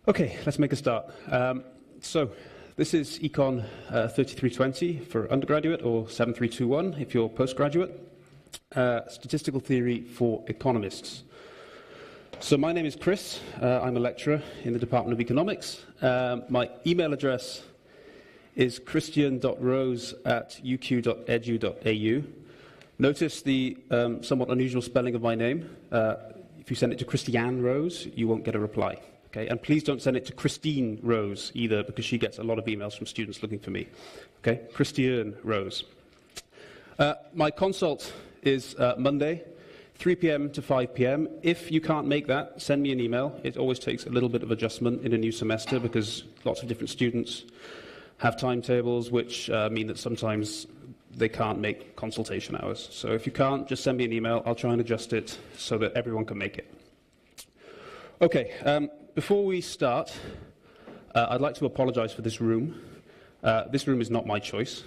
Okay, let's make a start. So this is Econ 3320 for undergraduate, or 7321 if you're postgraduate. Statistical theory for economists. So my name is Chris. I'm a lecturer in the Department of Economics. My email address is christian.rose@uq.edu.au. Notice the somewhat unusual spelling of my name. If you send it to Christiane Rose, you won't get a reply. Okay? And please don't send it to Christine Rose either, because she gets a lot of emails from students looking for me. Okay? Christiane Rose. My consult is Monday, 3 p.m. to 5 p.m. If you can't make that, send me an email. It always takes a little bit of adjustment in a new semester because lots of different students have timetables which mean that sometimes they can't make consultation hours. So if you can't, just send me an email. I'll try and adjust it so that everyone can make it. Okay, before we start, I'd like to apologize for this room. This room is not my choice.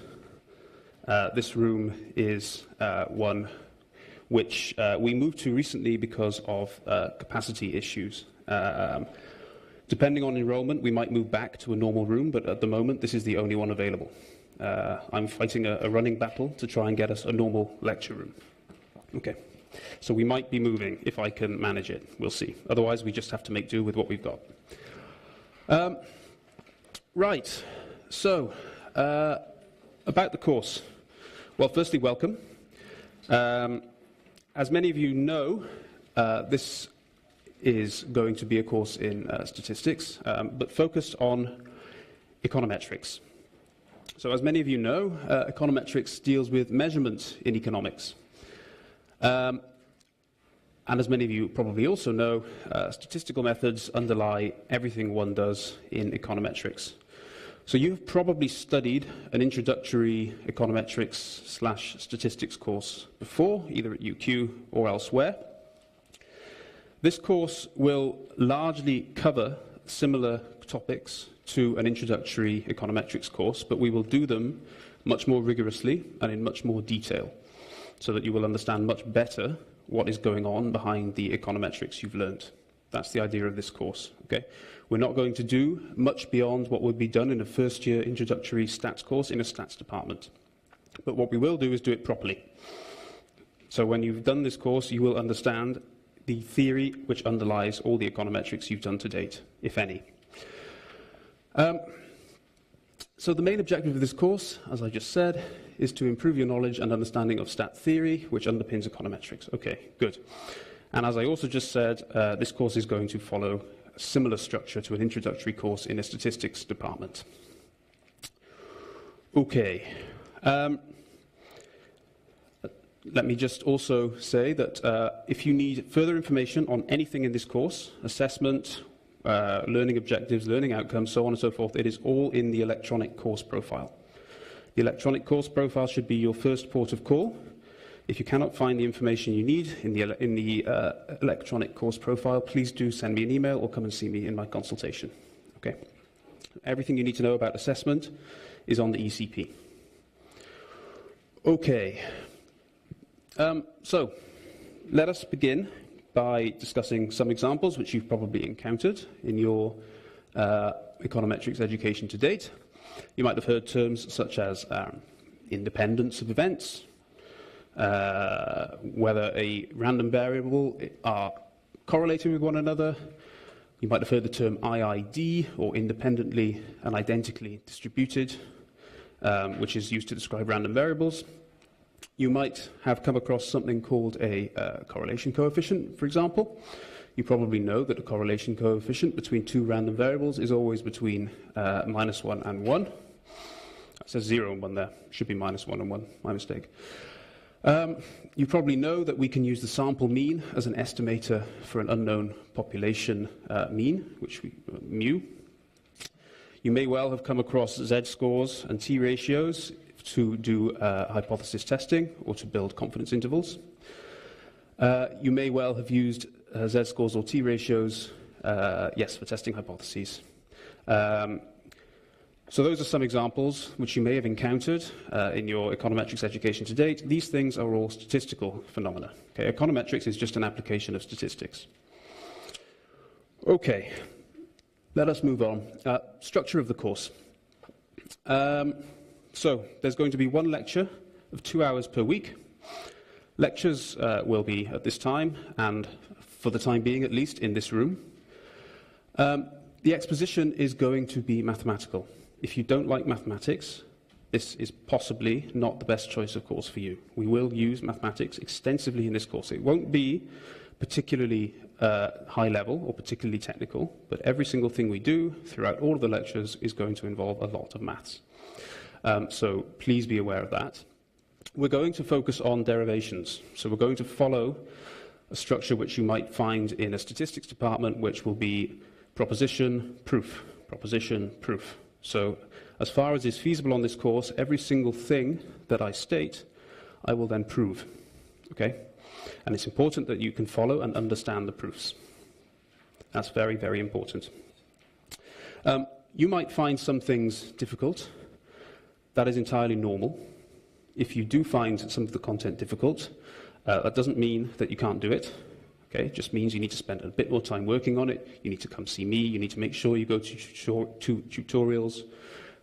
This room is one which we moved to recently because of capacity issues. Depending on enrollment, we might move back to a normal room, but at the moment, this is the only one available. I'm fighting a running battle to try and get us a normal lecture room. Okay, so we might be moving if I can manage it. We'll see. Otherwise, we just have to make do with what we've got. Right, so about the course. Well, firstly, welcome. As many of you know, this is going to be a course in statistics, but focused on econometrics. So as many of you know, econometrics deals with measurement in economics. And as many of you probably also know, statistical methods underlie everything one does in econometrics. So you've probably studied an introductory econometrics/statistics course before, either at UQ or elsewhere. This course will largely cover similar topics to an introductory econometrics course, but we will do them much more rigorously and in much more detail, so that you will understand much better what is going on behind the econometrics you've learned. That's the idea of this course. Okay? We're not going to do much beyond what would be done in a first-year introductory stats course in a stats department. But what we will do is do it properly. So when you've done this course, you will understand the theory which underlies all the econometrics you've done to date, if any. So the main objective of this course, as I just said, is to improve your knowledge and understanding of stat theory, which underpins econometrics. Okay, good. And as I also just said, this course is going to follow a similar structure to an introductory course in a statistics department. Okay. Let me just also say that if you need further information on anything in this course, assessment, learning objectives, learning outcomes, so on and so forth, it is all in the electronic course profile. The electronic course profile should be your first port of call. If you cannot find the information you need in the electronic course profile, please do send me an email or come and see me in my consultation. Okay? Everything you need to know about assessment is on the ECP. Okay. So, let us begin by discussing some examples which you've probably encountered in your econometrics education to date. You might have heard terms such as independence of events, whether a random variable are correlating with one another. You might have heard the term IID, or independently and identically distributed, which is used to describe random variables. You might have come across something called a correlation coefficient, for example. You probably know that a correlation coefficient between two random variables is always between -1 and 1. It says 0 and 1 there. It should be -1 and 1. My mistake. You probably know that we can use the sample mean as an estimator for an unknown population mean, which we mu. You may well have come across z-scores and t-ratios to do hypothesis testing or to build confidence intervals. You may well have used z-scores or t-ratios, yes, for testing hypotheses. So those are some examples which you may have encountered in your econometrics education to date. These things are all statistical phenomena. Okay? Econometrics is just an application of statistics. Okay. Let us move on. Structure of the course. So there's going to be one lecture of 2 hours per week. Lectures will be at this time, and for the time being at least, in this room. The exposition is going to be mathematical. If you don't like mathematics, this is possibly not the best choice of course for you. We will use mathematics extensively in this course. It won't be particularly high level or particularly technical, but every single thing we do throughout all of the lectures is going to involve a lot of maths. So please be aware of that. We're going to focus on derivations. So we're going to follow a structure which you might find in a statistics department, which will be proposition, proof, proposition, proof. So as far as is feasible on this course, every single thing that I state, I will then prove. Okay? And it's important that you can follow and understand the proofs. That's very, very important. You might find some things difficult. That is entirely normal. If you do find some of the content difficult, that doesn't mean that you can't do it. Okay? It just means you need to spend a bit more time working on it. You need to come see me. You need to make sure you go to tutorials,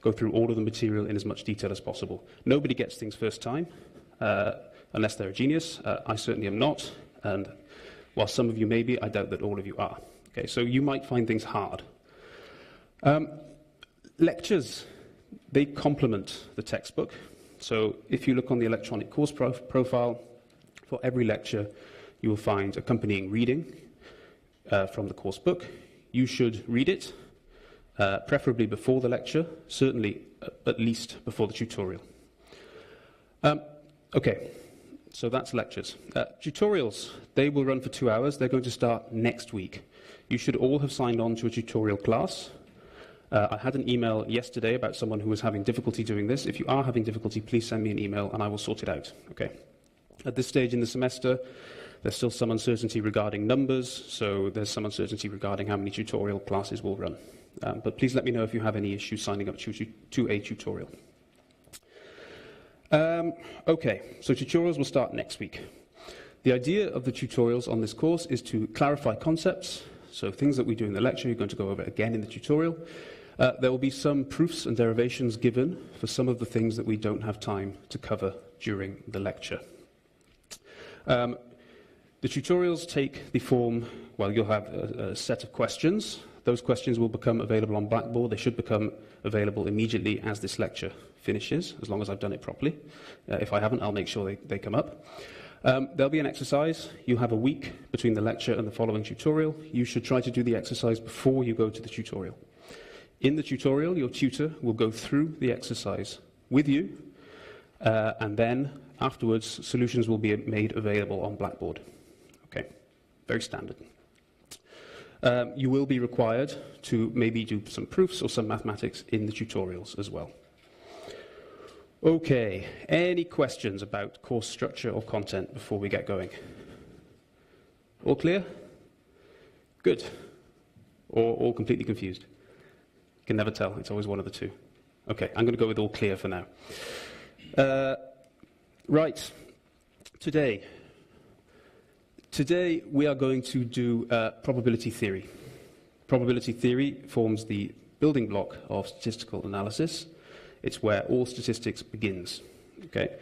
go through all of the material in as much detail as possible. Nobody gets things first time, unless they're a genius. I certainly am not. And while some of you may be, I doubt that all of you are. Okay? So you might find things hard. Lectures, they complement the textbook. So if you look on the electronic course profile, for every lecture, you will find accompanying reading from the course book. You should read it, preferably before the lecture, certainly at least before the tutorial. Okay, so that's lectures. Tutorials, they will run for 2 hours. They're going to start next week. You should all have signed on to a tutorial class. I had an email yesterday about someone who was having difficulty doing this. If you are having difficulty, please send me an email and I will sort it out. Okay. At this stage in the semester, there's still some uncertainty regarding numbers, so there's some uncertainty regarding how many tutorial classes will run. But please let me know if you have any issues signing up to a tutorial. Okay, so tutorials will start next week. The idea of the tutorials on this course is to clarify concepts, so things that we do in the lecture, you're going to go over again in the tutorial. There will be some proofs and derivations given for some of the things that we don't have time to cover during the lecture. The tutorials take the form, well, you'll have a set of questions. Those questions will become available on Blackboard. They should become available immediately as this lecture finishes, as long as I've done it properly. If I haven't, I'll make sure they come up. There'll be an exercise. You'll have a week between the lecture and the following tutorial. You should try to do the exercise before you go to the tutorial. In the tutorial, your tutor will go through the exercise with you, and then afterwards, solutions will be made available on Blackboard. Okay, very standard. You will be required to maybe do some proofs or some mathematics in the tutorials as well. Okay, any questions about course structure or content before we get going? All clear? Good. Or all completely confused? You can never tell, it's always one of the two. Okay, I'm going to go with all clear for now. Right, today we are going to do probability theory. Probability theory forms the building block of statistical analysis. It's where all statistics begins. Okay.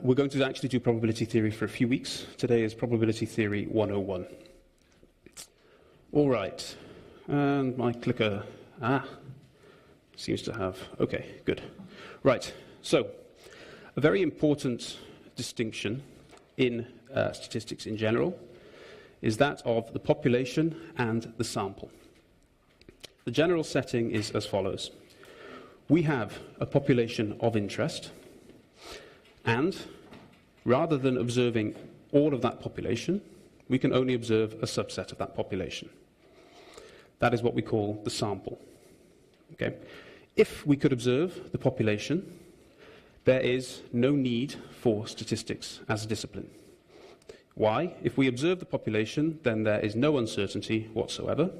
We're going to actually do probability theory for a few weeks. Today is probability theory 101. All right, and my clicker, seems to have, okay, good. Right, so a very important distinction in statistics in general is that of the population and the sample. The general setting is as follows. We have a population of interest, and rather than observing all of that population, we can only observe a subset of that population. That is what we call the sample. Okay? If we could observe the population, there is no need for statistics as a discipline. Why? If we observe the population, then there is no uncertainty whatsoever,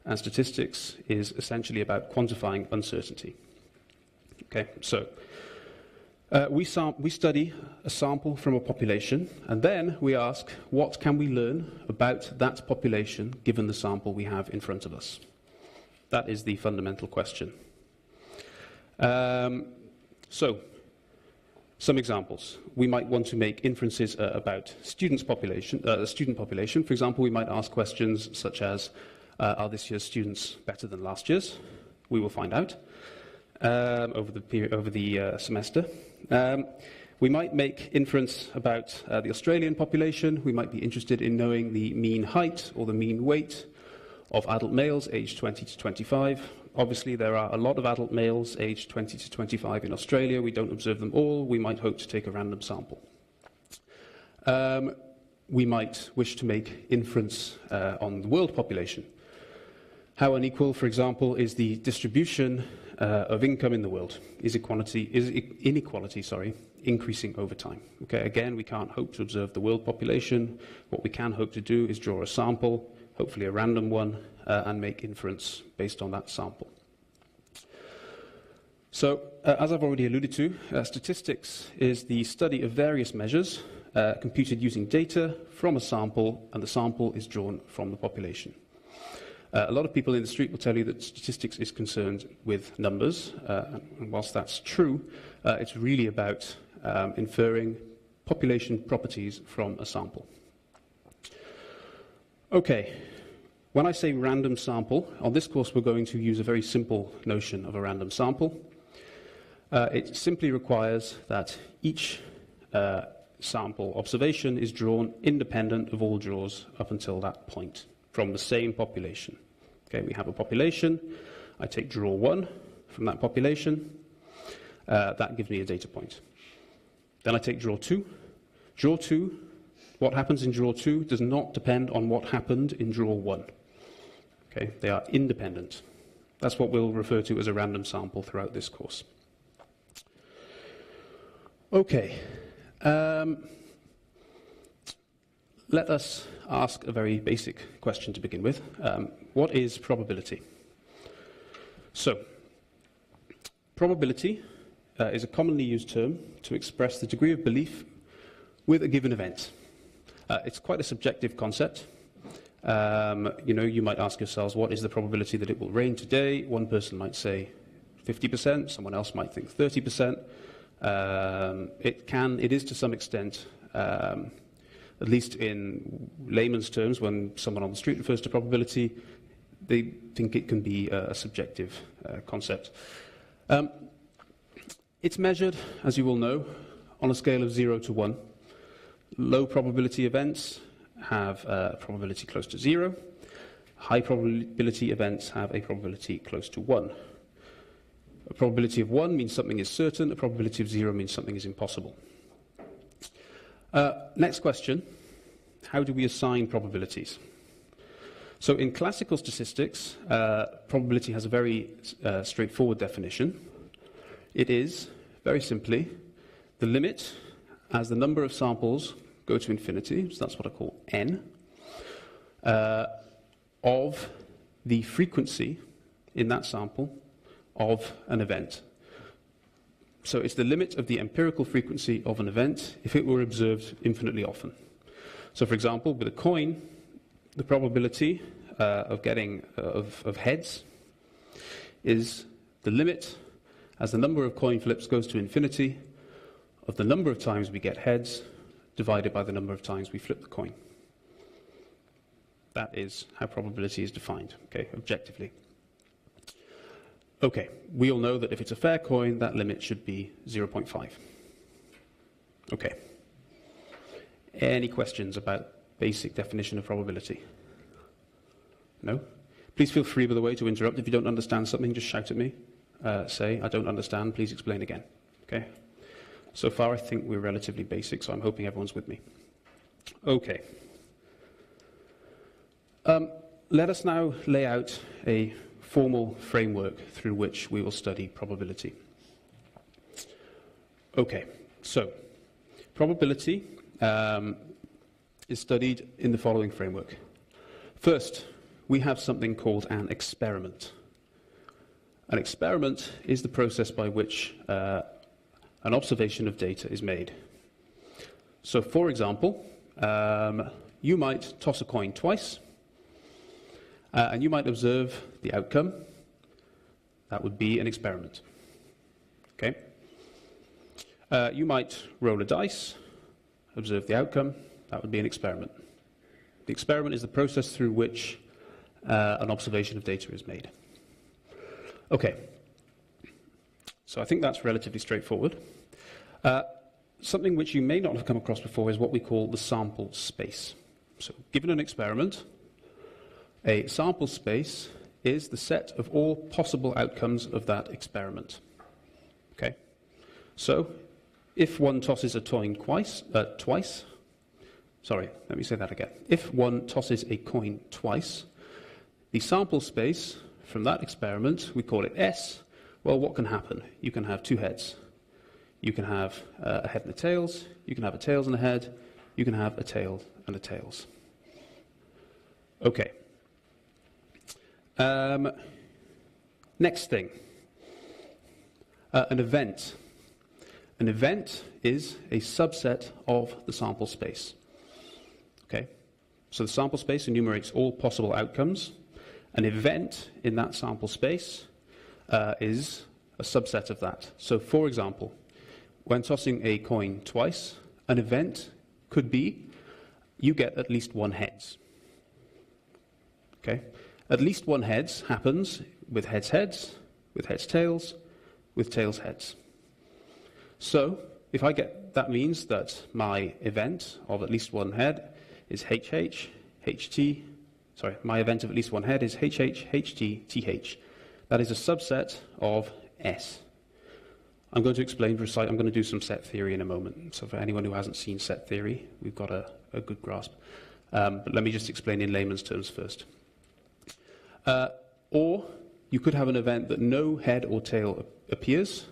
and statistics is essentially about quantifying uncertainty. Okay, so We study a sample from a population, and then we ask, what can we learn about that population given the sample we have in front of us? That is the fundamental question. So, some examples. We might want to make inferences about student population. For example, we might ask questions such as, are this year's students better than last year's? We will find out over the semester. We might make inference about the Australian population. We might be interested in knowing the mean height or the mean weight of adult males aged 20 to 25. Obviously, there are a lot of adult males aged 20 to 25 in Australia. We don't observe them all. We might hope to take a random sample. We might wish to make inference on the world population. How unequal, for example, is the distribution of income in the world? Is inequality increasing over time? Okay, again, we can't hope to observe the world population. What we can hope to do is draw a sample, hopefully a random one, and make inference based on that sample. So, as I've already alluded to, statistics is the study of various measures computed using data from a sample, and the sample is drawn from the population. A lot of people in the street will tell you that statistics is concerned with numbers, and whilst that's true, it's really about inferring population properties from a sample. Okay, when I say random sample, on this course we're going to use a very simple notion of a random sample. It simply requires that each sample observation is drawn independent of all draws up until that point, from the same population. Okay, we have a population. I take draw 1 from that population. That gives me a data point. Then I take draw 2. Draw 2, what happens in draw 2 does not depend on what happened in draw 1. Okay, they are independent. That's what we'll refer to as a random sample throughout this course. Okay. Let us ask a very basic question to begin with. What is probability? So, probability is a commonly used term to express the degree of belief with a given event. It's quite a subjective concept. You might ask yourselves, what is the probability that it will rain today? One person might say 50%, someone else might think 30%. It is to some extent, at least in layman's terms, when someone on the street refers to probability, they think it can be a subjective concept. It's measured, as you all know, on a scale of 0 to 1. Low probability events have a probability close to 0. High probability events have a probability close to 1. A probability of 1 means something is certain. A probability of 0 means something is impossible. Next question, how do we assign probabilities? So in classical statistics, probability has a very straightforward definition. It is, very simply, the limit as the number of samples go to infinity, so that's what I call n, of the frequency in that sample of an event. So it's the limit of the empirical frequency of an event if it were observed infinitely often. So for example, with a coin, the probability of heads is the limit as the number of coin flips goes to infinity of the number of times we get heads divided by the number of times we flip the coin. That is how probability is defined, okay, objectively. Okay, we all know that if it's a fair coin, that limit should be 0.5. Okay. Any questions about basic definition of probability? No? Please feel free, by the way, to interrupt. If you don't understand something, just shout at me. Say, I don't understand, please explain again. Okay? So far, I think we're relatively basic, so I'm hoping everyone's with me. Okay. Let us now lay out a formal framework through which we will study probability. Okay, so probability is studied in the following framework. First, we have something called an experiment. An experiment is the process by which a an observation of data is made. So, for example, you might toss a coin twice, and you might observe the outcome. That would be an experiment. Okay? You might roll a dice, observe the outcome. That would be an experiment. The experiment is the process through which an observation of data is made. Okay. So I think that's relatively straightforward. Something which you may not have come across before is what we call the sample space. So given an experiment, a sample space is the set of all possible outcomes of that experiment. Okay? So if one tosses a coin twice, let me say that again. If one tosses a coin twice, the sample space from that experiment, we call it S. Well, what can happen? You can have two heads. You can have a head and a tails. You can have a tails and a head. You can have a tail and a tails. Okay. Next thing. An event. An event is a subset of the sample space. Okay? So the sample space enumerates all possible outcomes. An event in that sample space is a subset of that. So, for example, when tossing a coin twice, an event could be you get at least one heads. Okay? At least one heads happens with heads heads, with heads tails, with tails heads. So, if I get, that means that my event of at least one head is HH, HT, sorry, my event of at least one head is HH, HT, TH. That is a subset of S. I'm going to explain, I'm going to do some set theory in a moment. So for anyone who hasn't seen set theory, we've got a good grasp. But let me just explain in layman's terms first. Or you could have an event that no head or tail appears.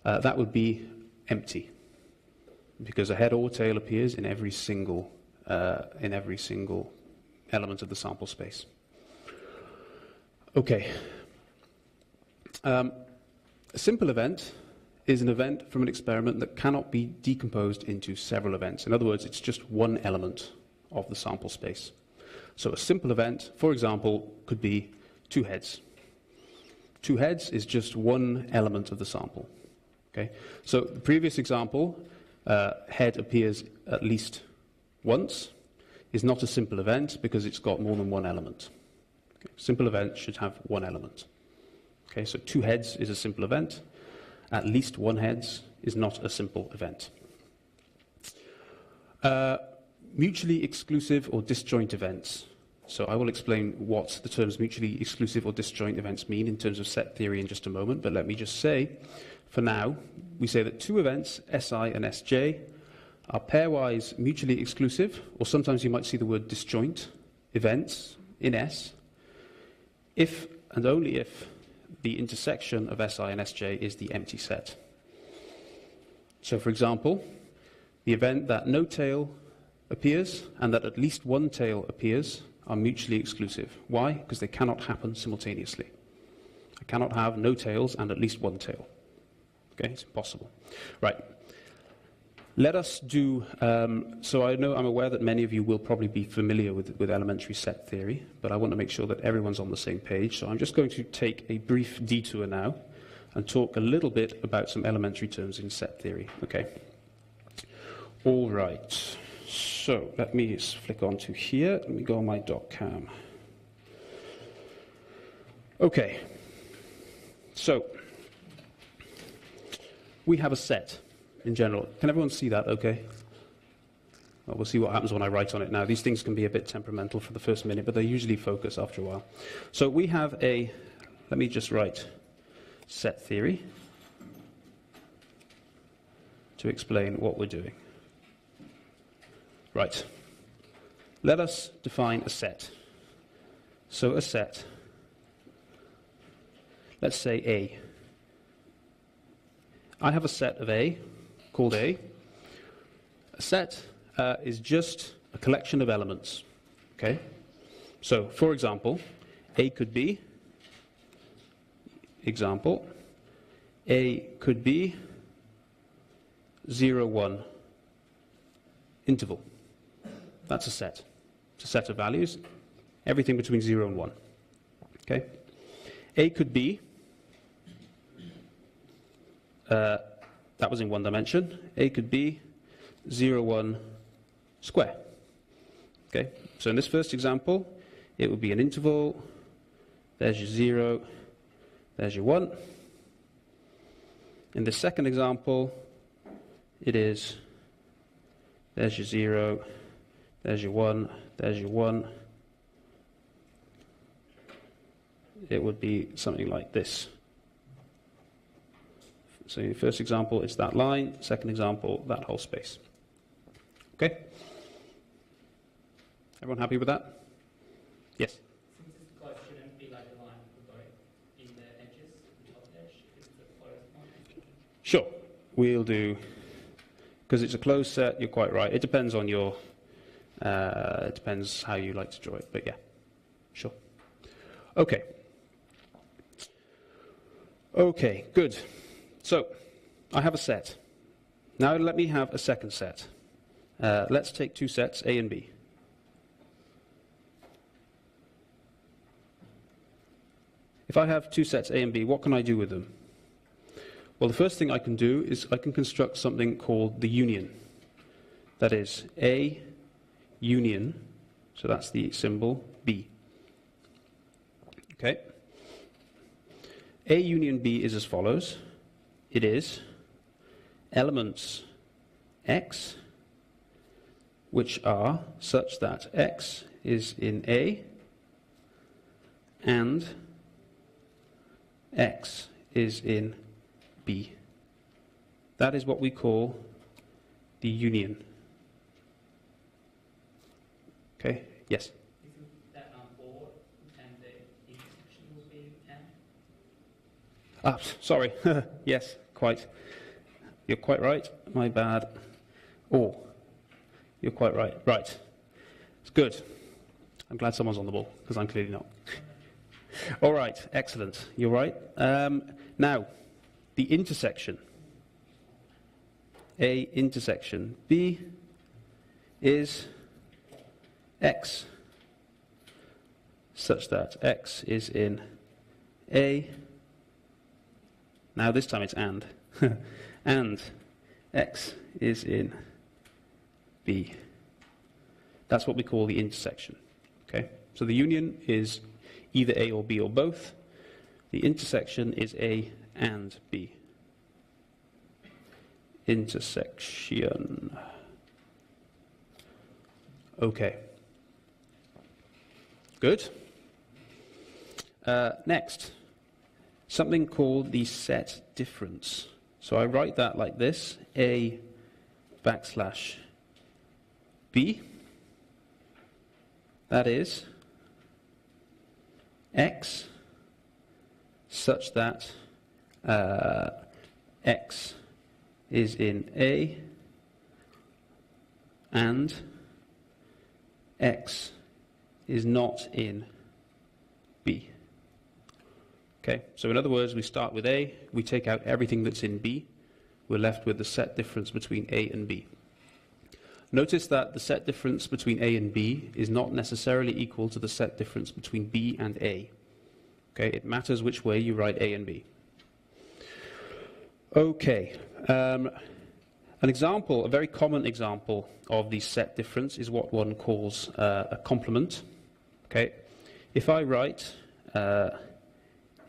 That would be empty, because a head or tail appears in every single element of the sample space. Okay. A simple event is an event from an experiment that cannot be decomposed into several events. In other words, it's just one element of the sample space. So a simple event, for example, could be two heads. Two heads is just one element of the sample. Okay? So the previous example, head appears at least once, is not a simple event because it's got more than one element. Okay? Simple event should have one element. Okay, so two heads is a simple event. At least one heads is not a simple event. Mutually exclusive or disjoint events. So I will explain what the terms mutually exclusive or disjoint events mean in terms of set theory in just a moment, but let me just say, for now, we say that two events, Si and Sj, are pairwise mutually exclusive, or sometimes you might see the word disjoint, events in S, if and only if the intersection of Si and Sj is the empty set. So, for example, the event that no tail appears and that at least one tail appears are mutually exclusive. Why? Because they cannot happen simultaneously. I cannot have no tails and at least one tail. Okay, it's impossible. Right. Let us do, so I'm aware that many of you will probably be familiar with elementary set theory, but I want to make sure that everyone's on the same page. So I'm just going to take a brief detour now and talk a little bit about some elementary terms in set theory. Okay. All right. So let me flick on to here. Let me go on my .cam. Okay. So we have a set. In general. Can everyone see that okay? Well, we'll see what happens when I write on it now. These things can be a bit temperamental for the first minute, but they usually focus after a while. So we have let me just write set theory to explain what we're doing. Right. Let us define a set. So a set, let's say A. I have a set of A, called A. A set is just a collection of elements. Okay? So, for example, A could be, A could be 0, 1 interval. That's a set. It's a set of values, everything between 0 and 1. Okay? A could be, that was in one dimension, A could be 0, 1 square. Okay? So in this first example, it would be an interval, there's your 0, there's your 1. In the second example, it is, there's your 0, there's your 1, there's your 1. It would be something like this. So in the first example, it's that line. Second example, that whole space. Okay? Everyone happy with that? Yes? Since it's close, shouldn't it be like a line for both in the edges, the top edge, if it's a closed one? Sure. We'll do, because it's a closed set, you're quite right. It depends on your, it depends how you like to draw it, but yeah, sure. Okay. Okay, good. So, I have a set. Now let me have a second set. Let's take two sets, A and B. If I have two sets, A and B, what can I do with them? Well, the first thing I can do is I can construct something called the union. That is, A union, so that's the symbol, B. Okay? A union B is as follows. It is elements X, which are such that X is in A and X is in B. That is what we call the union. Okay? Yes? Isn't that or and the intersection will be N? Ah, sorry. Yes, quite. You're quite right. My bad. Or. You're quite right. Right. It's good. I'm glad someone's on the ball, because I'm clearly not. All right. Excellent. You're right. Now, the intersection. A intersection B is X, such that X is in A. Now this time it's and. And X is in B. That's what we call the intersection. Okay? So the union is either A or B or both. The intersection is A and B. Intersection. Okay. Good. Next, something called the set difference. So I write that like this, A backslash B. That is X such that X is in A and X is not in B. Okay, so in other words, we start with A, we take out everything that's in B, we're left with the set difference between A and B. Notice that the set difference between A and B is not necessarily equal to the set difference between B and A. Okay, it matters which way you write A and B. Okay, an example, a very common example of the set difference is what one calls a complement. Okay, if I write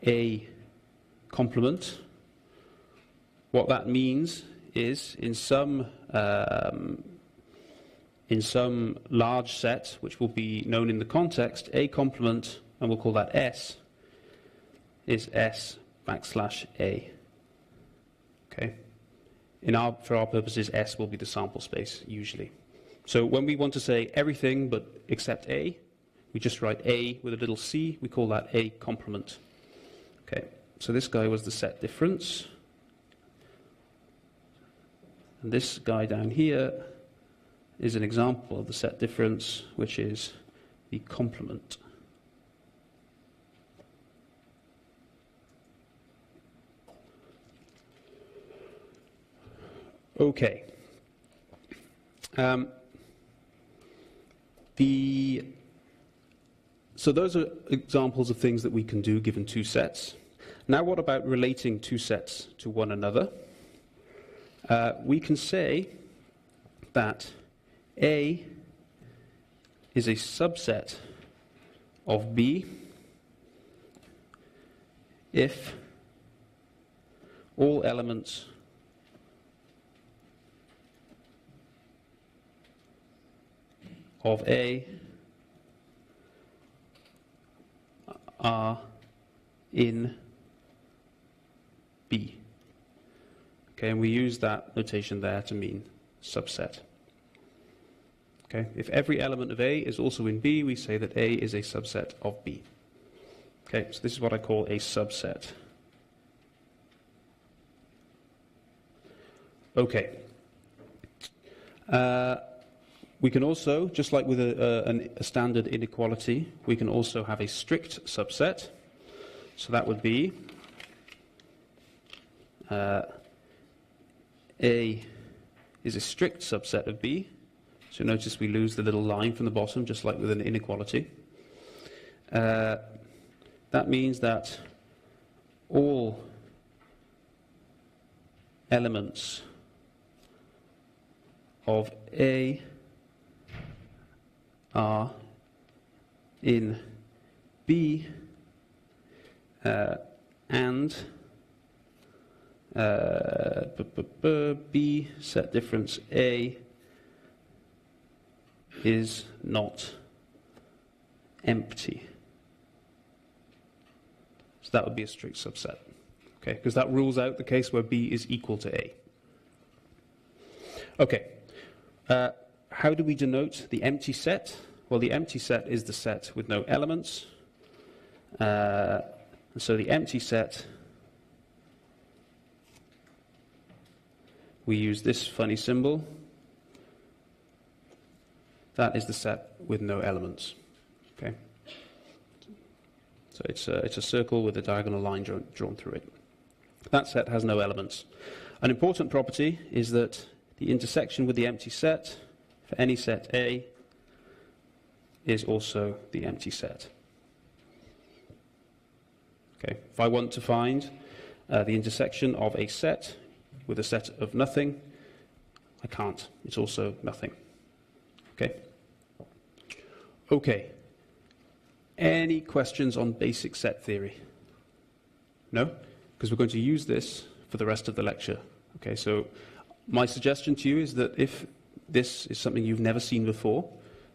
a complement, what that means is in some large set, which will be known in the context, a complement, and we'll call that S, is S backslash A. Okay. For our purposes, S will be the sample space, usually. So when we want to say everything but except A, we just write A with a little c, we call that a complement. Okay, so this guy was the set difference. And this guy down here is an example of the set difference, which is the complement. Okay. So those are examples of things that we can do given two sets. Now what about relating two sets to one another? We can say that A is a subset of B if all elements of A are in B. Okay, and we use that notation there to mean subset. Okay, if every element of A is also in B, we say that A is a subset of B. Okay, so this is what I call a subset. Okay. We can also, just like with a standard inequality, we can also have a strict subset. So that would be A is a strict subset of B. So notice we lose the little line from the bottom, just like with an inequality. That means that all elements of A are in B and B set difference A is not empty. So that would be a strict subset, okay? Because that rules out the case where B is equal to A. Okay. How do we denote the empty set? Well, the empty set is the set with no elements. So the empty set, we use this funny symbol. That is the set with no elements. Okay. So it's a circle with a diagonal line drawn through it. That set has no elements. An important property is that the intersection with the empty set for any set A is also the empty set. Okay. If I want to find the intersection of a set with a set of nothing, I can't. It's also nothing. Okay. Okay. Any questions on basic set theory? No? Because we're going to use this for the rest of the lecture. Okay, so my suggestion to you is that if this is something you've never seen before,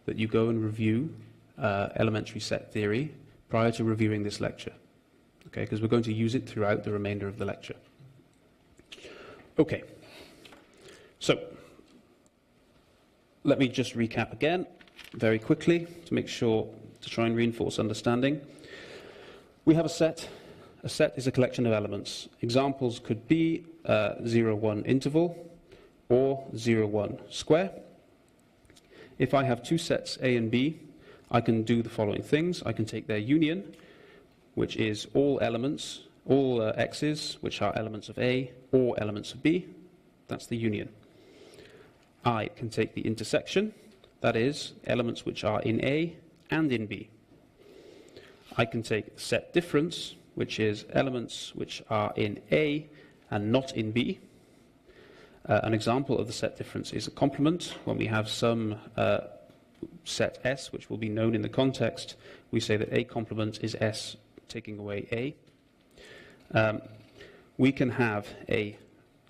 that you go and review elementary set theory prior to reviewing this lecture. Okay, because we're going to use it throughout the remainder of the lecture. Okay, so let me just recap again very quickly to make sure, to try and reinforce understanding. We have a set. A set is a collection of elements. Examples could be 0, 1 interval or 0, 1 square. If I have two sets A and B, I can do the following things. I can take their union, which is all elements, all x's, which are elements of A or elements of B. That's the union. I can take the intersection, that is, elements which are in A and in B. I can take set difference, which is elements which are in A and not in B. An example of the set difference is a complement. When we have some set S, which will be known in the context, we say that A complement is S taking away A. We can have a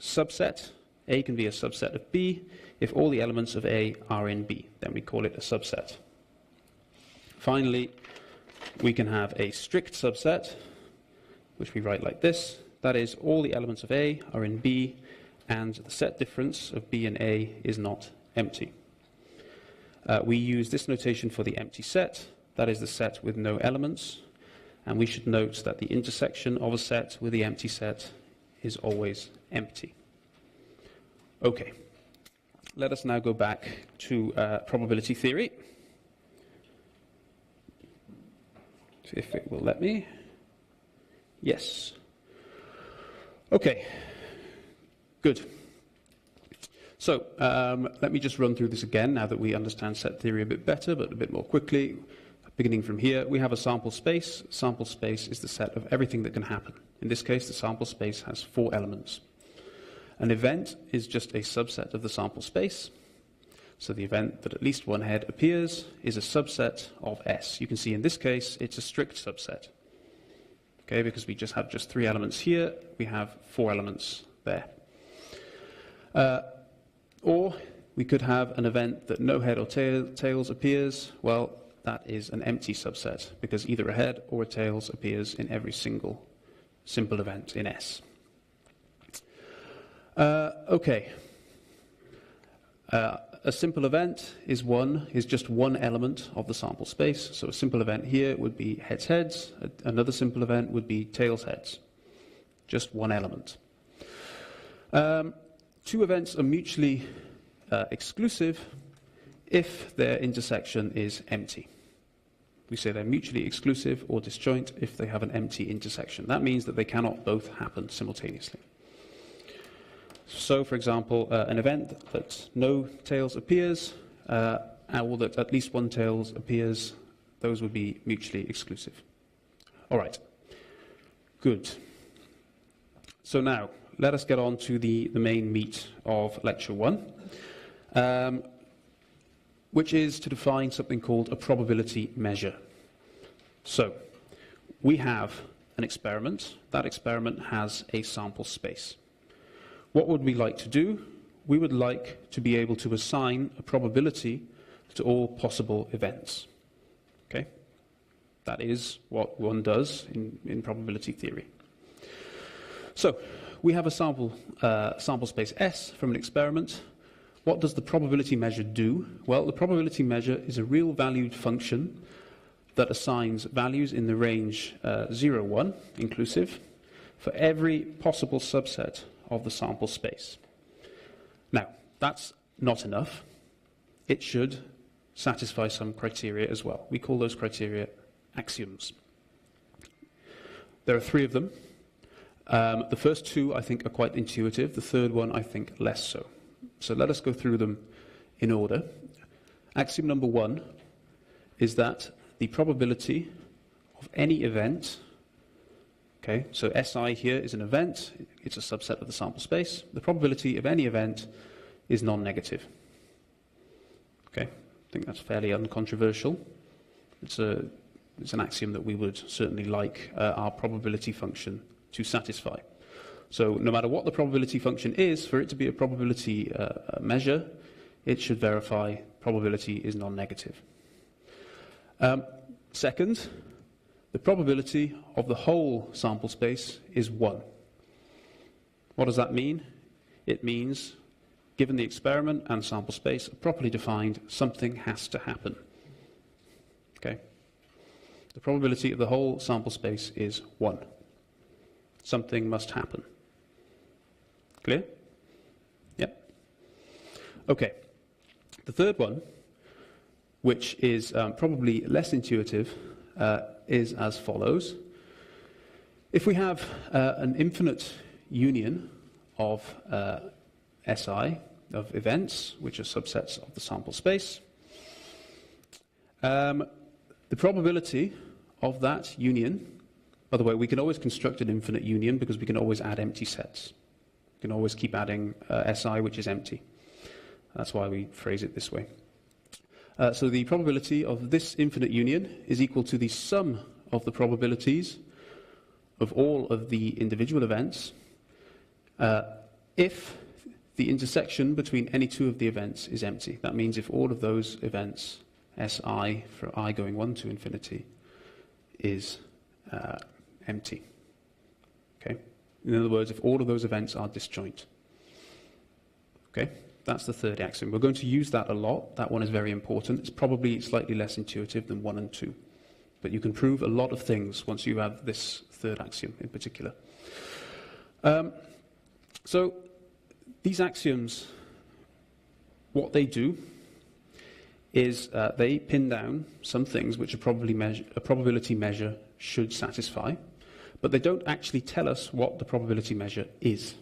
subset. A can be a subset of B. If all the elements of A are in B, then we call it a subset. Finally, we can have a strict subset, which we write like this. That is, all the elements of A are in B, and the set difference of B and A is not empty. We use this notation for the empty set. That is the set with no elements. And we should note that the intersection of a set with the empty set is always empty. Okay. Let us now go back to probability theory. If it will let me. Yes. Okay. Good. So let me just run through this again now that we understand set theory a bit better, but a bit more quickly. Beginning from here, we have a sample space. Sample space is the set of everything that can happen. In this case, the sample space has 4 elements. An event is just a subset of the sample space. So the event that at least one head appears is a subset of S. You can see in this case, it's a strict subset. Okay, because we just have 3 elements here, we have 4 elements there. Or we could have an event that no head or tails appears. Well, that is an empty subset, because either a head or a tails appears in every single simple event in S. Okay. A simple event is just one element of the sample space. So a simple event here would be heads heads. Another simple event would be tails heads. Just one element. 2 events are mutually exclusive if their intersection is empty. We say they're mutually exclusive or disjoint if they have an empty intersection. That means that they cannot both happen simultaneously. So, for example, an event that no tails appears, or that at least one tails appears, those would be mutually exclusive. All right. Good. So now, let us get on to the main meat of Lecture 1. Which is to define something called a probability measure. So, we have an experiment. That experiment has a sample space. What would we like to do? We would like to be able to assign a probability to all possible events. Okay? That is what one does in probability theory. So, we have a sample space S from an experiment. What does the probability measure do? Well, the probability measure is a real valued function that assigns values in the range 0, 1, inclusive, for every possible subset of the sample space. Now, that's not enough. It should satisfy some criteria as well. We call those criteria axioms. There are 3 of them. The first 2, I think, are quite intuitive. The third one, I think, less so. So let us go through them in order. Axiom number 1 is that the probability of any event, okay, so SI here is an event, it's a subset of the sample space. The probability of any event is non-negative. Okay, I think that's fairly uncontroversial. It's an axiom that we would certainly like our probability function to satisfy. So no matter what the probability function is, for it to be a probability measure, it should verify probability is non-negative. Second, the probability of the whole sample space is 1. What does that mean? It means, given the experiment and sample space are properly defined, something has to happen. Okay? The probability of the whole sample space is 1. Something must happen. Clear? Yep. Okay. The third one, which is probably less intuitive, is as follows. If we have an infinite union of SI, of events, which are subsets of the sample space, the probability of that union, by the way, we can always construct an infinite union because we can always add empty sets. We can always keep adding SI, which is empty. That's why we phrase it this way. So the probability of this infinite union is equal to the sum of the probabilities of all of the individual events if the intersection between any 2 of the events is empty. That means if all of those events, SI for I going 1 to infinity, is empty. Okay? In other words, if all of those events are disjoint. Okay? That's the third axiom. We're going to use that a lot. That one is very important. It's probably slightly less intuitive than 1 and 2. But you can prove a lot of things once you have this third axiom in particular. So these axioms, what they do is they pin down some things which a probability measure should satisfy, but they don't actually tell us what the probability measure is.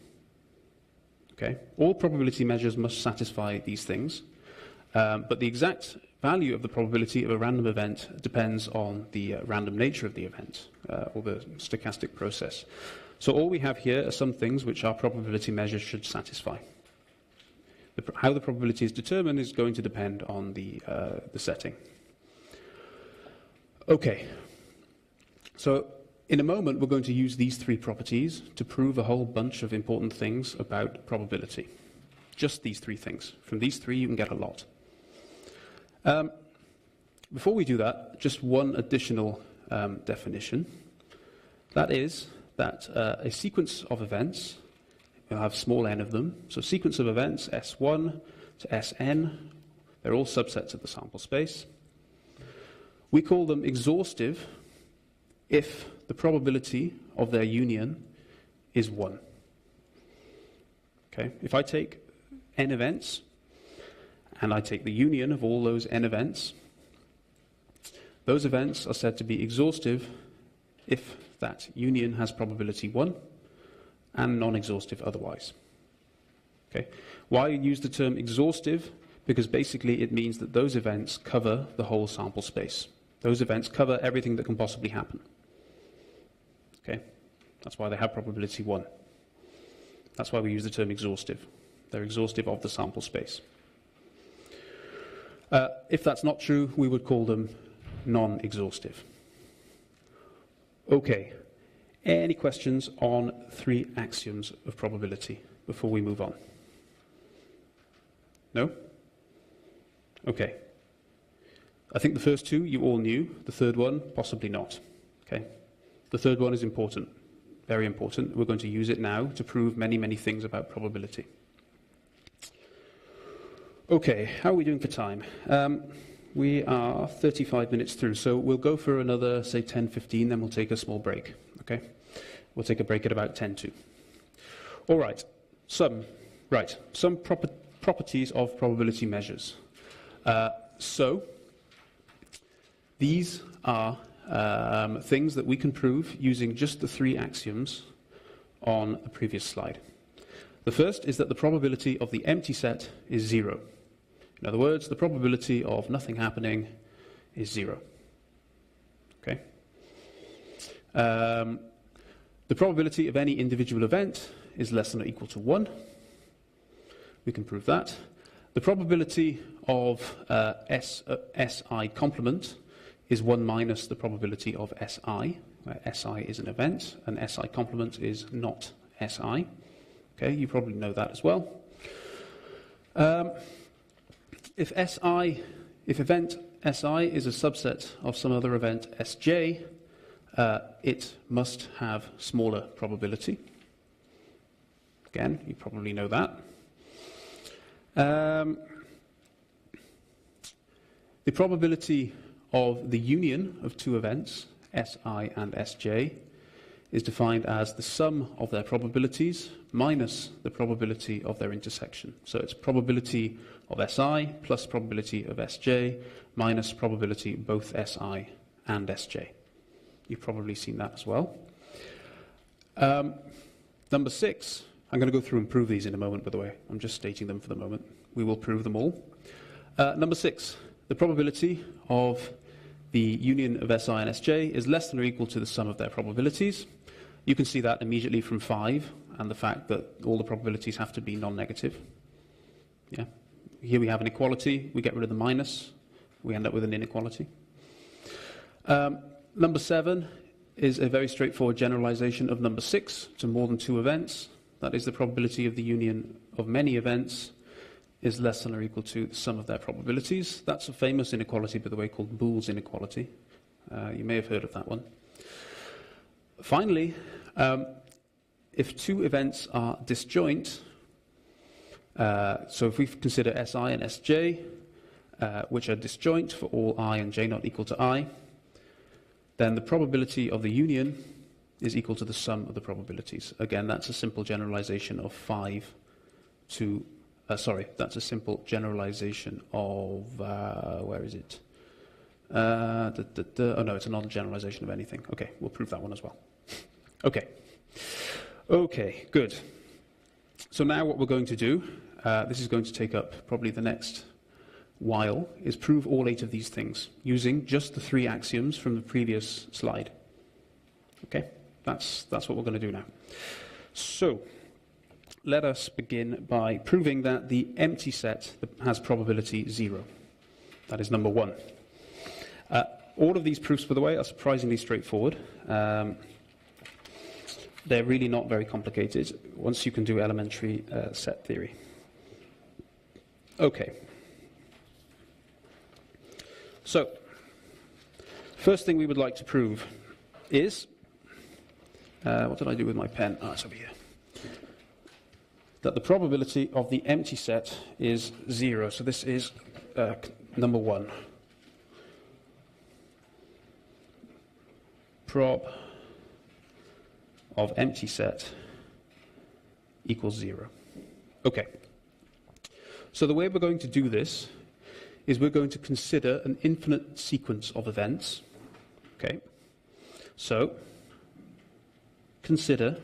Okay? All probability measures must satisfy these things, but the exact value of the probability of a random event depends on the random nature of the event, or the stochastic process. So all we have here are some things which our probability measures should satisfy. How the probability is determined is going to depend on the setting. Okay, so in a moment we're going to use these three properties to prove a whole bunch of important things about probability. Just these three things. From these three you can get a lot. Before we do that, just one additional definition. That is that a sequence of events, you'll have small n of them, so sequence of events, S1 to Sn, they're all subsets of the sample space. We call them exhaustive if the probability of their union is 1. Okay? If I take n events, and I take the union of all those n events, those events are said to be exhaustive if that union has probability 1 and non-exhaustive otherwise. Okay? Why use the term exhaustive? Because basically it means that those events cover the whole sample space. Those events cover everything that can possibly happen. Okay? That's why they have probability 1. That's why we use the term exhaustive. They're exhaustive of the sample space. If that's not true, we would call them non-exhaustive. Okay. Any questions on three axioms of probability before we move on? No? Okay. I think the first two you all knew. The third one, possibly not. Okay. The third one is important. Very important. We're going to use it now to prove many, many things about probability. Okay, how are we doing for time? We are 35 minutes through, so we'll go for another, say, 10, 15, then we'll take a small break. Okay? We'll take a break at about 10 to. All right, some properties of probability measures. So, these are things that we can prove using just the three axioms on the previous slide. The first is that the probability of the empty set is 0. In other words, the probability of nothing happening is 0. Okay? The probability of any individual event is less than or equal to 1. We can prove that. The probability of SI complement is 1 minus the probability of SI, where SI is an event and SI complement is not SI. Okay, you probably know that as well. If event SI is a subset of some other event Sj, it must have smaller probability. Again, you probably know that. The probability of the union of two events, Si and Sj, is defined as the sum of their probabilities minus the probability of their intersection. So it's probability of Si plus probability of Sj minus probability of both Si and Sj. You've probably seen that as well. Number 6, I'm going to go through and prove these in a moment, by the way. I'm just stating them for the moment. We will prove them all. Number 6, the probability of the union of Si and Sj is less than or equal to the sum of their probabilities. You can see that immediately from 5 and the fact that all the probabilities have to be non-negative. Yeah. Here we have an equality. We get rid of the minus. We end up with an inequality. Number 7 is a very straightforward generalization of number 6 to more than 2 events. That is, the probability of the union of many events is less than or equal to the sum of their probabilities. That's a famous inequality, by the way, called Boole's inequality. You may have heard of that one. Finally, if 2 events are disjoint, so if we consider Si and Sj, which are disjoint for all I and j not equal to I, then the probability of the union is equal to the sum of the probabilities. Again, that's a simple generalization of 5 to... that's a simple generalization of... where is it? Oh no, it's a non-generalization of anything. Okay, we'll prove that one as well. Okay, good. So now what we're going to do, this is going to take up probably the next while, is prove all 8 of these things using just the 3 axioms from the previous slide. Okay, that's what we're going to do now. So let us begin by proving that the empty set has probability 0. That is number 1. All of these proofs, by the way, are surprisingly straightforward. They're really not very complicated once you can do elementary set theory. Okay. So, first thing we would like to prove is, what did I do with my pen? It's over here. That the probability of the empty set is 0. So this is number 1. Prob of empty set equals 0. Okay. So the way we're going to do this is we're going to consider an infinite sequence of events. Okay. So consider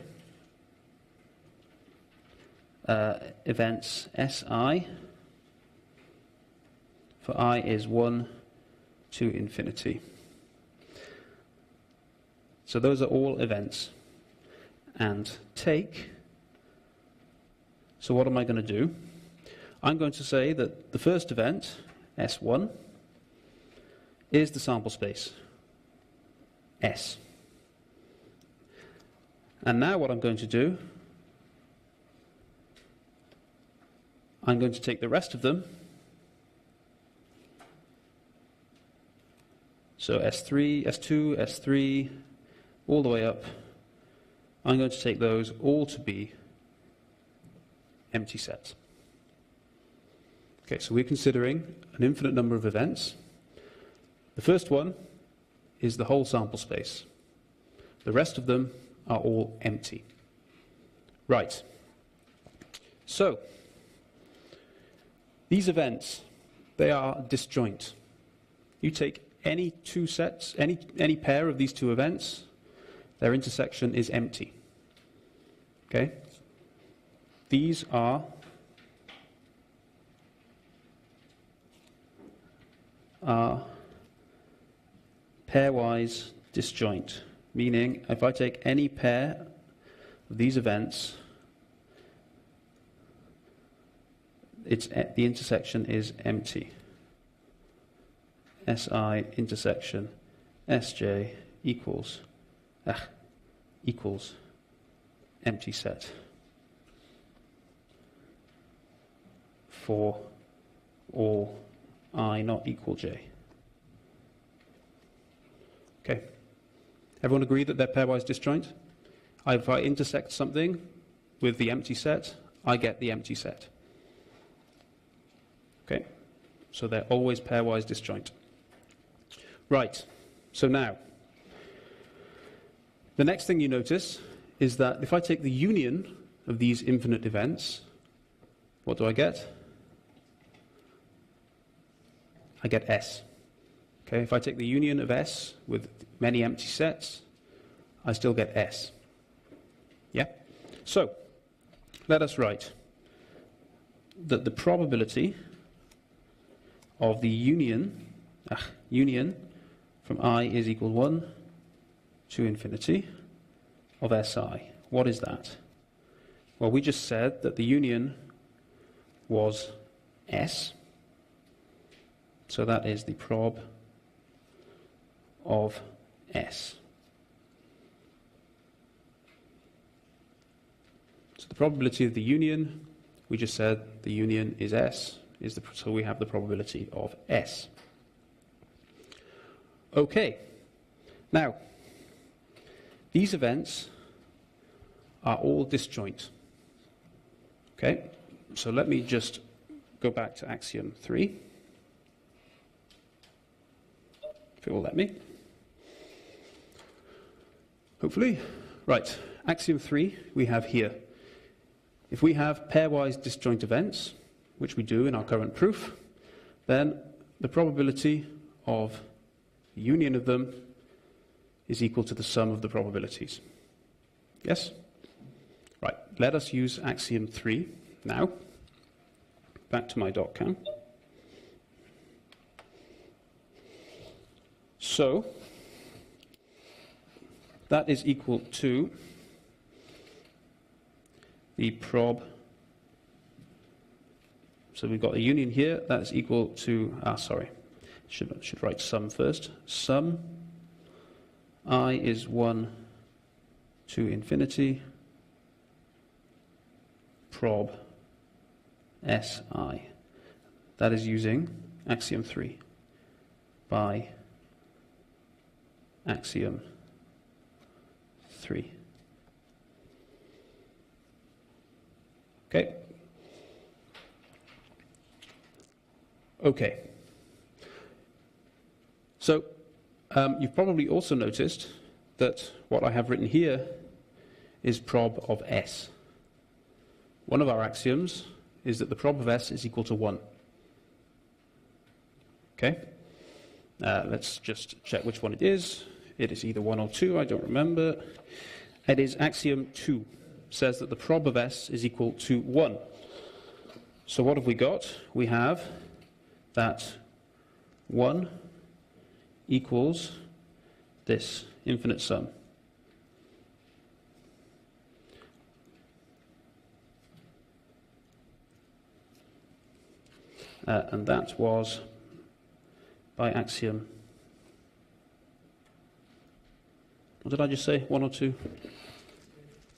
events Si for I is 1 to infinity. So those are all events. And take, so what am I going to do? I'm going to say that the first event, S1, is the sample space, S. And now what I'm going to do, I'm going to take the rest of them, so S3, S2, S3, all the way up. I'm going to take those all to be empty sets. Okay, so we're considering an infinite number of events. The first one is the whole sample space. The rest of them are all empty. Right. So, these events, they are disjoint. You take any 2 sets, any pair of these 2 events, their intersection is empty. Okay? These are pairwise disjoint, meaning if I take any pair of these events, the intersection is empty. Si intersection Sj equals empty set for all I not equal j. Okay. Everyone agree that they're pairwise disjoint? If I intersect something with the empty set, I get the empty set. Okay. So they're always pairwise disjoint. Right. So now, the next thing you notice is that if I take the union of these infinite events, what do I get? I get S. Okay, if I take the union of S with many empty sets, I still get S. Yeah? So, let us write that the probability of the union from I is equal 1 to infinity of Si. What is that? Well, we just said that the union was S. So that is the prob of S. So the probability of the union, we just said the union is S, so we have the probability of S. Okay. Now, these events are all disjoint. Okay? So let me just go back to axiom 3. If it will let me. Hopefully. Right. Axiom 3 we have here. If we have pairwise disjoint events, which we do in our current proof, then the probability of the union of them is equal to the sum of the probabilities. Yes? Right, let us use axiom 3 now. Back to my .cam. So, that is equal to the prob. So we've got a union here, that is equal to, should write sum first. Sum I is 1 to infinity, prob Si. That is using axiom 3 by axiom 3. Okay. Okay. So, you've probably also noticed that what I have written here is prob of S. One of our axioms is that the prob of S is equal to 1. Okay? Let's just check which one it is. It is either 1 or 2, I don't remember. It is axiom 2. Says that the prob of S is equal to 1. So what have we got? We have that 1 equals this infinite sum. And that was by axiom. What did I just say? 1 or 2?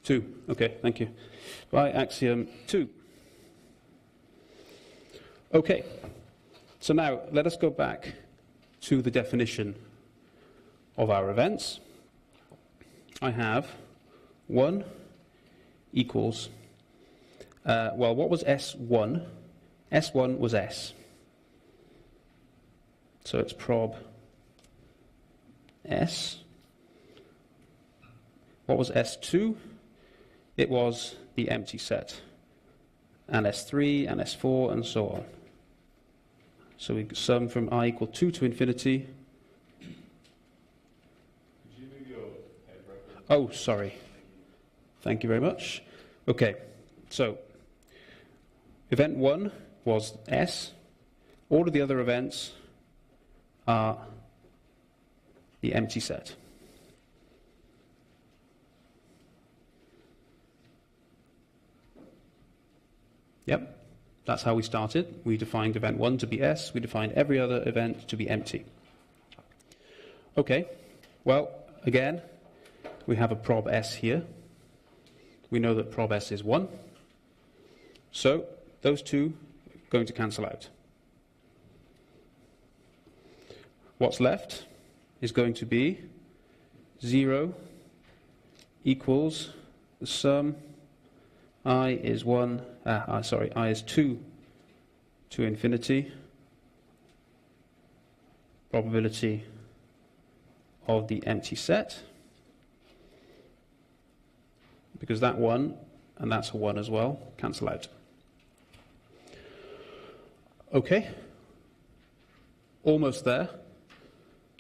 2. Okay, thank you. By axiom 2. Okay. So now let us go back to the definition of our events. I have 1 equals, well, what was S1? S1 was S. So it's prob S. What was S2? It was the empty set. And S3 and S4 and so on. So we sum from I equal 2 to infinity. Could you move your head reference? Oh, sorry. Thank you very much. Okay, so event 1 was S. All of the other events are the empty set. Yep, that's how we started. We defined event 1 to be S. We defined every other event to be empty. Okay, well, again, we have a prob S here. We know that prob S is 1. So those two are going to cancel out. What's left is going to be 0 equals the sum I is 1, I is 2 to infinity, probability of the empty set, because that 1 and that's a 1 as well cancel out. Okay, almost there.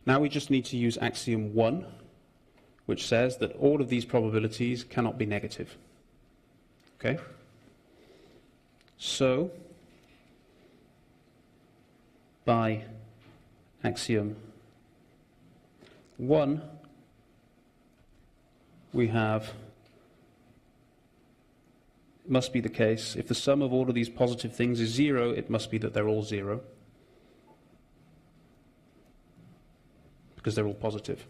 Now we just need to use axiom 1, which says that all of these probabilities cannot be negative. Okay? So, by axiom 1, we have, it must be the case, if the sum of all of these positive things is 0, it must be that they're all 0. Because they're all positive.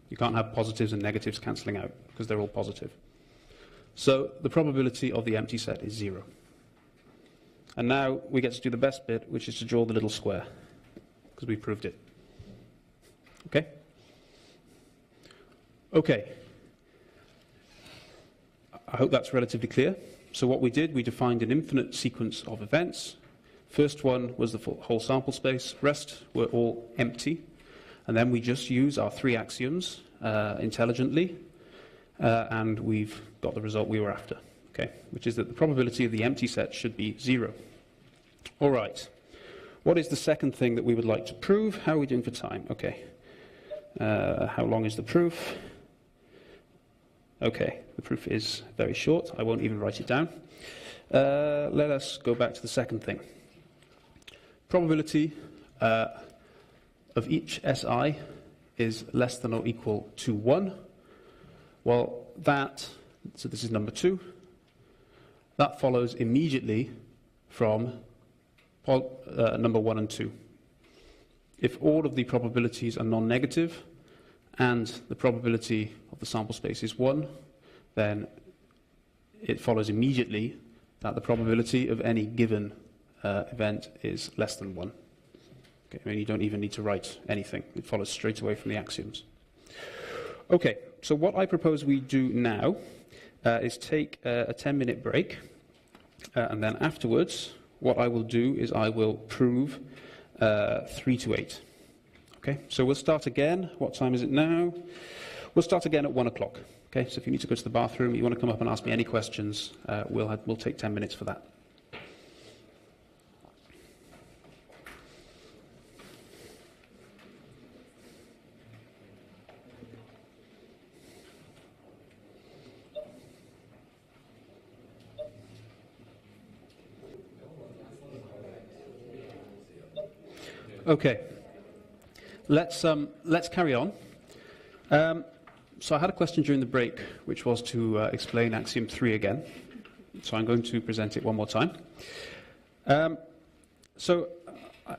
You can't have positives and negatives cancelling out, because they're all positive. So the probability of the empty set is 0. And now we get to do the best bit, which is to draw the little square, because we proved it. Okay? Okay. I hope that's relatively clear. So what we did, we defined an infinite sequence of events. First one was the whole sample space. Rest were all empty. And then we just use our 3 axioms intelligently, and we've got the result we were after, okay, which is that the probability of the empty set should be 0. All right. What is the second thing that we would like to prove? How are we doing for time? Okay. How long is the proof? Okay, the proof is very short. I won't even write it down. Let us go back to the second thing. Probability of each SI is less than or equal to 1. Well, so this is number 2. That follows immediately from number 1 and 2. If all of the probabilities are non-negative and the probability of the sample space is 1, then it follows immediately that the probability of any given event is less than 1. Okay, I mean, you don't even need to write anything. It follows straight away from the axioms. Okay, so what I propose we do now is take a 10-minute break, and then afterwards, what I will do is I will prove 3 to 8. Okay, so we'll start again. What time is it now? We'll start again at 1 o'clock. Okay, so if you need to go to the bathroom, you want to come up and ask me any questions, we'll take 10 minutes for that. Okay, let's carry on. So I had a question during the break, which was to explain axiom 3 again. So I'm going to present it one more time. So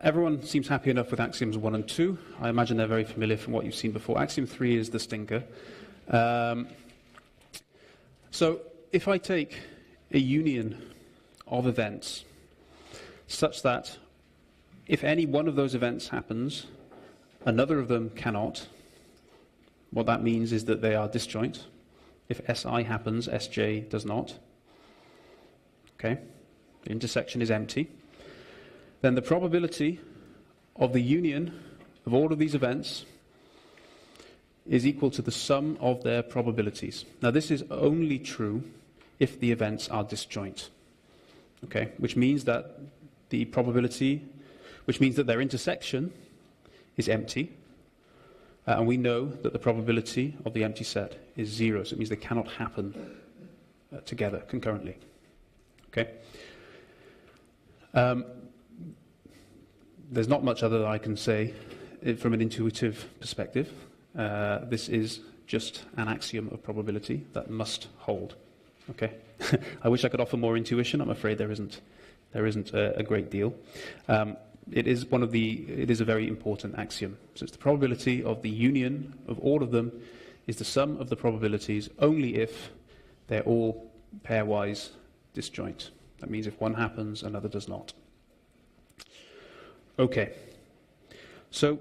everyone seems happy enough with axioms 1 and 2. I imagine they're very familiar from what you've seen before. Axiom 3 is the stinker. So if I take a union of events such that if any one of those events happens, another of them cannot, what that means is that they are disjoint. If SI happens, SJ does not. Okay? The intersection is empty. Then the probability of the union of all of these events is equal to the sum of their probabilities. Now, this is only true if the events are disjoint. Okay? Which means that the probability, which means that their intersection is empty, and we know that the probability of the empty set is 0, so it means they cannot happen together concurrently. Okay? There's not much other that I can say from an intuitive perspective. This is just an axiom of probability that must hold. Okay? I wish I could offer more intuition. I'm afraid there isn't. There isn't a great deal. It is a very important axiom. So it's the probability of the union of all of them is the sum of the probabilities only if they're all pairwise disjoint. That means if one happens, another does not. Okay. So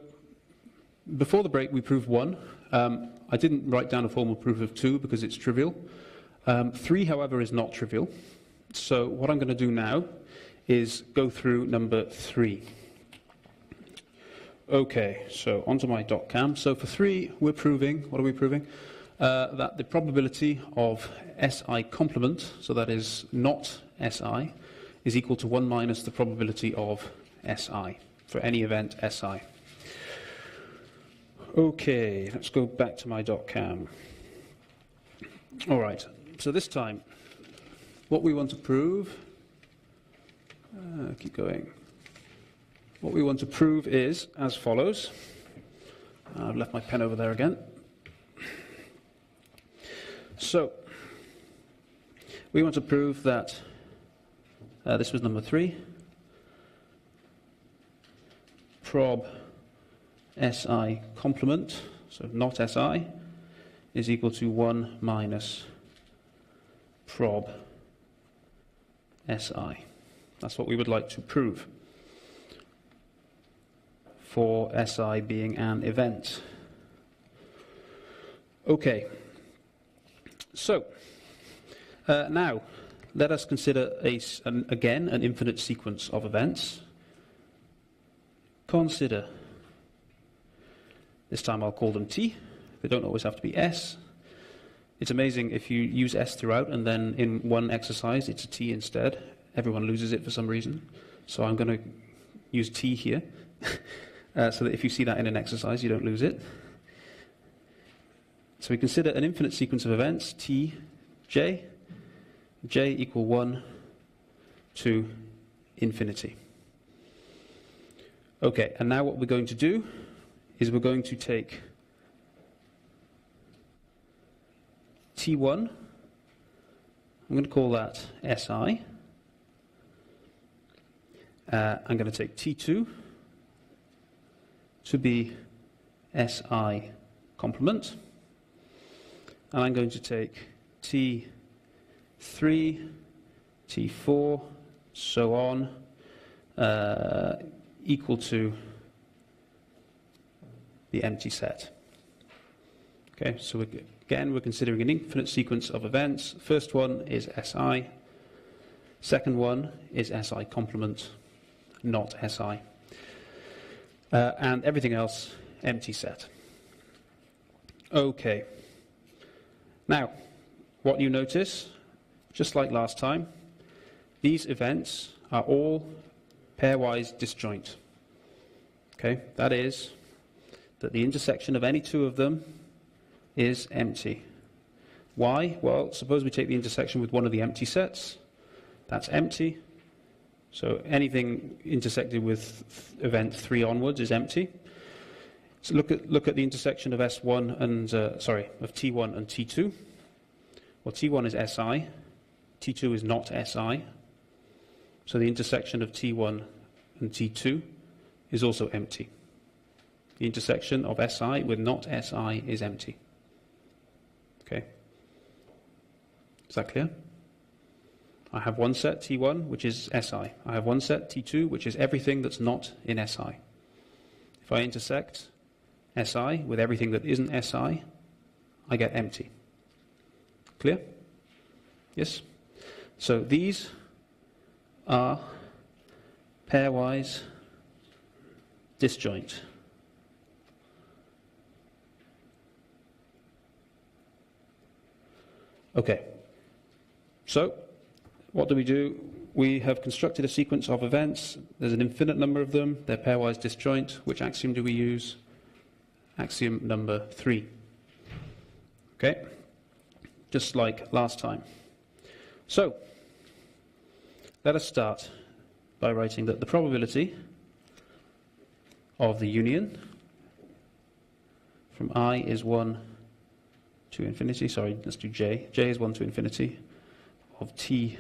before the break, we proved 1. I didn't write down a formal proof of 2 because it's trivial. 3, however, is not trivial. So what I'm going to do now is go through number 3. Okay, so onto my .cam. So for 3, we're proving, what are we proving? That the probability of SI complement, so that is not SI, is equal to 1 minus the probability of SI, for any event SI. Okay, let's go back to my .cam. All right, so this time, what we want to prove, keep going. What we want to prove is as follows. I've left my pen over there again. So, we want to prove that, this was number 3, prob SI complement, so not SI, is equal to 1 minus prob SI. That's what we would like to prove for SI being an event. Okay, so now let us consider again an infinite sequence of events. Consider, this time I'll call them T. They don't always have to be S. It's amazing if you use S throughout and then in one exercise it's a T instead. Everyone loses it for some reason. So I'm going to use T here so that if you see that in an exercise you don't lose it. So we consider an infinite sequence of events, T, J equal 1 to infinity. Okay, and now what we're going to do is we're going to take T1, I'm going to call that SI. I'm going to take T2 to be SI complement. And I'm going to take T3, T4, so on, equal to the empty set. Okay, so again, we're considering an infinite sequence of events. First one is SI. Second one is SI complement, not SI. And everything else, empty set. Okay. Now, what you notice, just like last time, these events are all pairwise disjoint. Okay, that is that the intersection of any two of them is empty. Why? Well, suppose we take the intersection with one of the empty sets. That's empty. So anything intersected with event 3 onwards is empty. So look at the intersection of S1 and of T1 and T2. Well, T1 is SI, T2 is not SI. So the intersection of T1 and T2 is also empty. The intersection of SI with not SI is empty. Okay. Is that clear? I have one set T1, which is SI. I have one set T2, which is everything that's not in SI. If I intersect SI with everything that isn't SI, I get empty. Clear? Yes? So these are pairwise disjoint. Okay. So, what do? We have constructed a sequence of events. There's an infinite number of them. They're pairwise disjoint. Which axiom do we use? Axiom number 3. Okay? Just like last time. So, let us start by writing that the probability of the union from I is 1 to infinity. Sorry, let's do J. J is 1 to infinity of T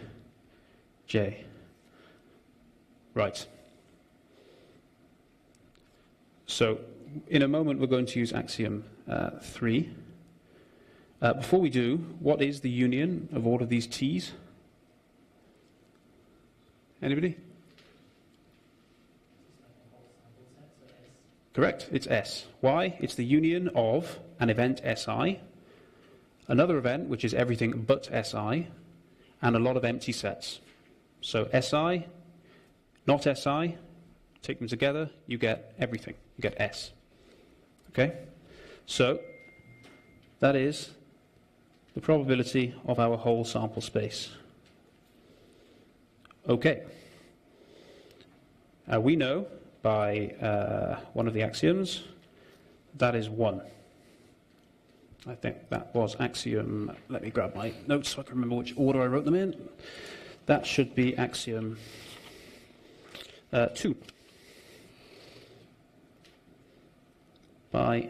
J. Right. So, in a moment, we're going to use axiom 3. Before we do, what is the union of all of these T's? Anybody? Correct, it's S. Why? It's the union of an event SI, another event which is everything but SI, and a lot of empty sets. So SI, not SI, take them together, you get everything. You get S. Okay? So, that is the probability of our whole sample space. Okay. We know by one of the axioms that is 1. I think that was axiom, let me grab my notes so I can remember which order I wrote them in. That should be axiom 2. By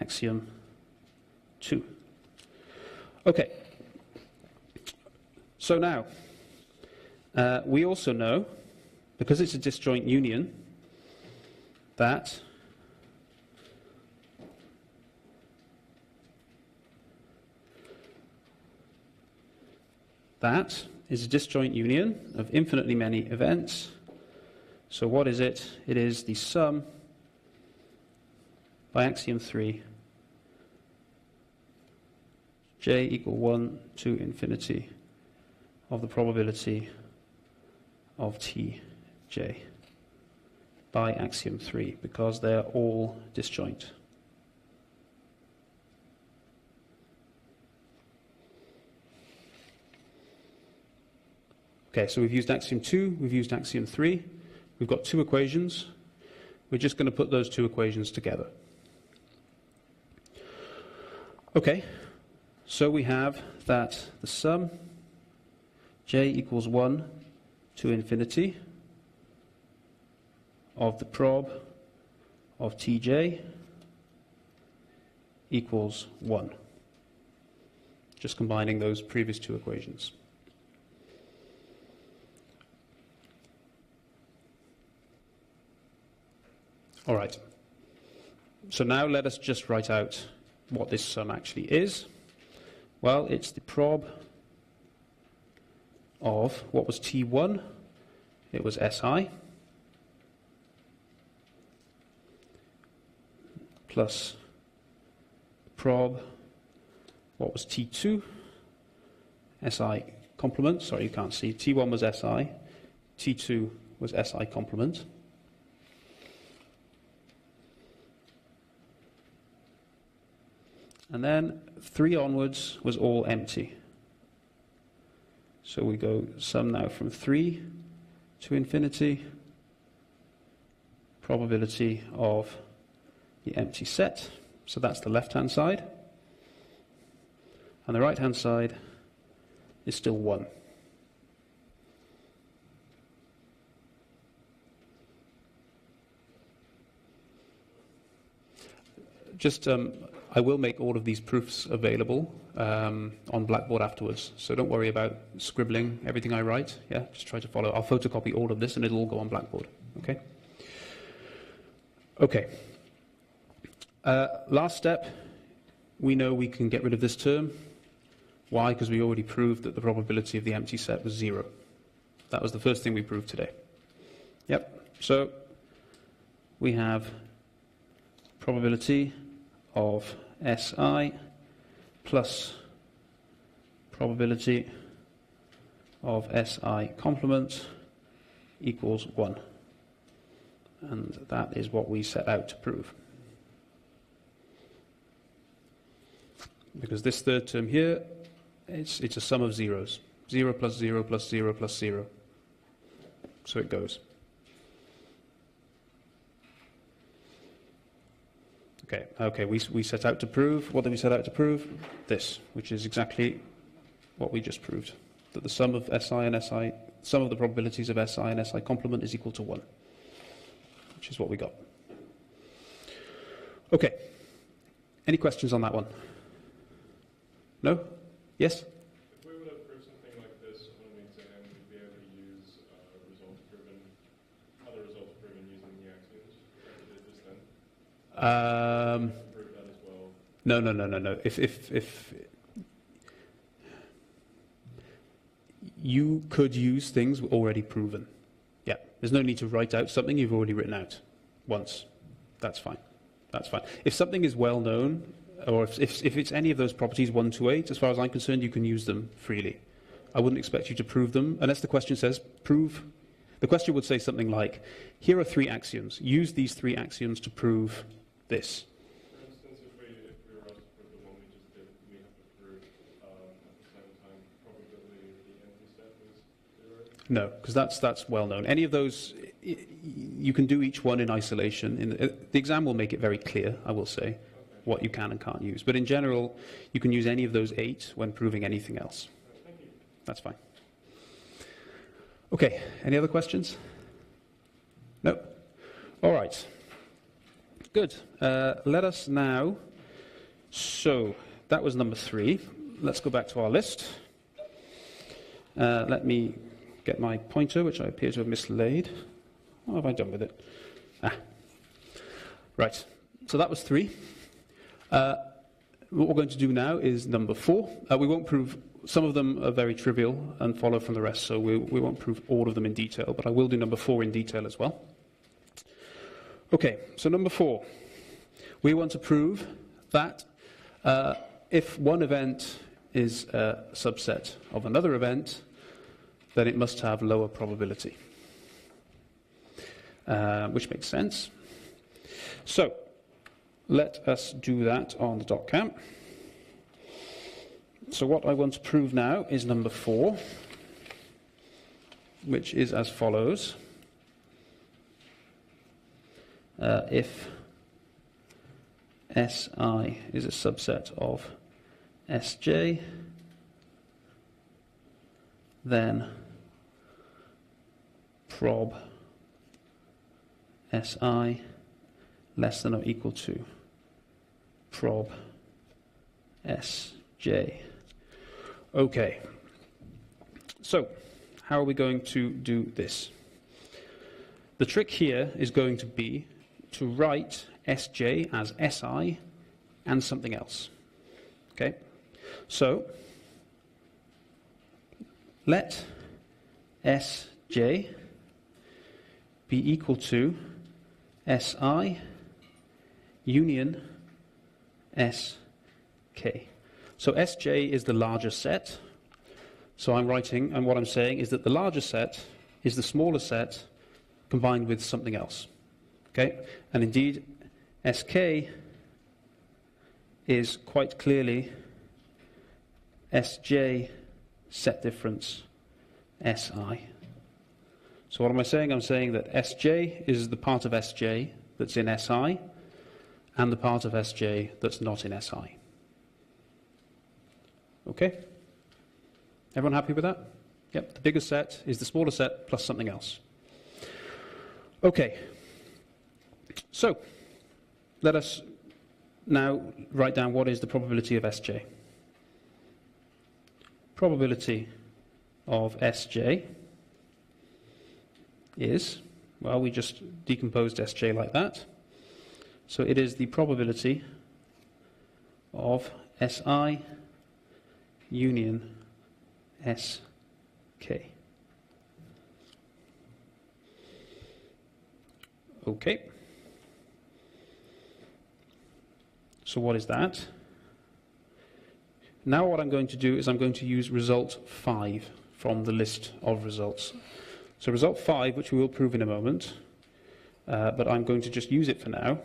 axiom 2. Okay. So now, we also know, because it's a disjoint union, that that is a disjoint union of infinitely many events. So what is it? It is the sum by axiom 3, J equal 1 to infinity of the probability of Tj by axiom 3, because they're all disjoint. Okay, so we've used axiom 2, we've used axiom 3. We've got 2 equations. We're just going to put those 2 equations together. Okay, so we have that the sum j equals 1 to infinity of the prob of tj equals 1. Just combining those previous two equations. All right. So now let us just write out what this sum actually is. Well, it's the prob of what was T1? It was SI plus prob, what was T2? SI complement. Sorry, you can't see. T1 was SI. T2 was SI complement. And then 3 onwards was all empty. So we go sum now from 3 to infinity, probability of the empty set. So that's the left-hand side. And the right-hand side is still 1. Just, I will make all of these proofs available on Blackboard afterwards. So don't worry about scribbling everything I write. Yeah, just try to follow. I'll photocopy all of this and it'll all go on Blackboard. Okay? Okay. Last step, we know we can get rid of this term. Why? Because we already proved that the probability of the empty set was 0. That was the first thing we proved today. Yep. So we have probability of SI plus probability of SI complement equals 1. And that is what we set out to prove. Because this third term here, it's a sum of zeros. 0 plus 0 plus 0 plus 0. So it goes. Okay, we set out to prove, what did we set out to prove? This, which is exactly what we just proved. That the sum of SI and SI, sum of the probabilities of SI and SI complement is equal to 1. Which is what we got. Okay, any questions on that one? No? Yes? If we would have proved something like this on an exam, we'd be able to use other results proven using the axioms like we did just then. Prove that as well. No. If you could use things already proven. Yeah, there's no need to write out something you've already written out once. That's fine. That's fine. If something is well known, or if it's any of those properties 1 to 8, as far as I'm concerned, you can use them freely. I wouldn't expect you to prove them, unless the question says, prove. The question would say something like, here are 3 axioms. Use these 3 axioms to prove this. For instance, if we were asked to prove the one we just did, we have to prove at the same time probability of the empty set was 0? No, because that's well known. Any of those, you can do each one in isolation. The exam will make it very clear, I will say, what you can and can't use. But in general, you can use any of those 8 when proving anything else. Thank you. That's fine. Okay, any other questions? No? All right. Good. Let us now, so that was number 3. Let's go back to our list. Let me get my pointer, which I appear to have mislaid. What have I done with it? Right. So that was 3. What we're going to do now is number 4. We won't prove, some of them are very trivial and follow from the rest, so we won't prove all of them in detail, but I will do number 4 in detail as well. Okay, so number 4. We want to prove that if one event is a subset of another event, then it must have lower probability, which makes sense. So, let us do that on the DocCamp. So what I want to prove now is number 4, which is as follows. If Si is a subset of Sj, then prob Si less than or equal to prob Sj. Okay, so how are we going to do this? The trick here is going to be to write Sj as Si and something else. Okay, so let Sj be equal to Si union Sk. So Sj is the larger set. So I'm writing, and what I'm saying is that the larger set is the smaller set combined with something else. Okay? And indeed, Sk is quite clearly Sj set difference Si. So what am I saying? I'm saying that Sj is the part of Sj that's in Si, and the part of Sj that's not in Si. Okay? Everyone happy with that? Yep, the bigger set is the smaller set plus something else. Okay, so let us now write down what is the probability of Sj. Probability of Sj is, well, we just decomposed Sj like that. So it is the probability of Si union Sk. Okay. So what is that? Now what I'm going to do is I'm going to use result 5 from the list of results. So result 5, which we will prove in a moment, but I'm going to just use it for now.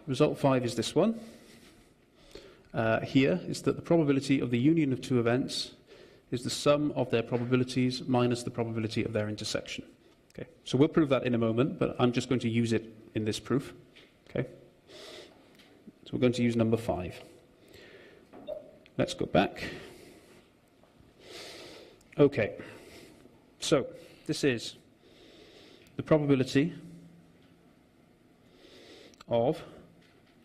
Result 5 is this one. Here is that the probability of the union of two events is the sum of their probabilities minus the probability of their intersection. Okay, so we'll prove that in a moment, but I'm just going to use it in this proof. Okay, so we're going to use number 5. Let's go back. Okay, so this is the probability of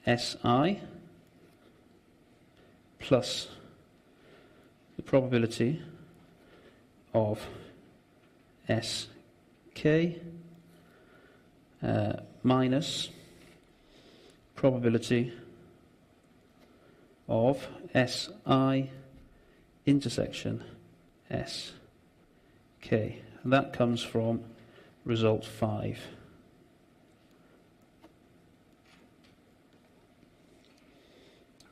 Si plus the probability of Sk minus probability of Si intersection Sk. And that comes from result 5.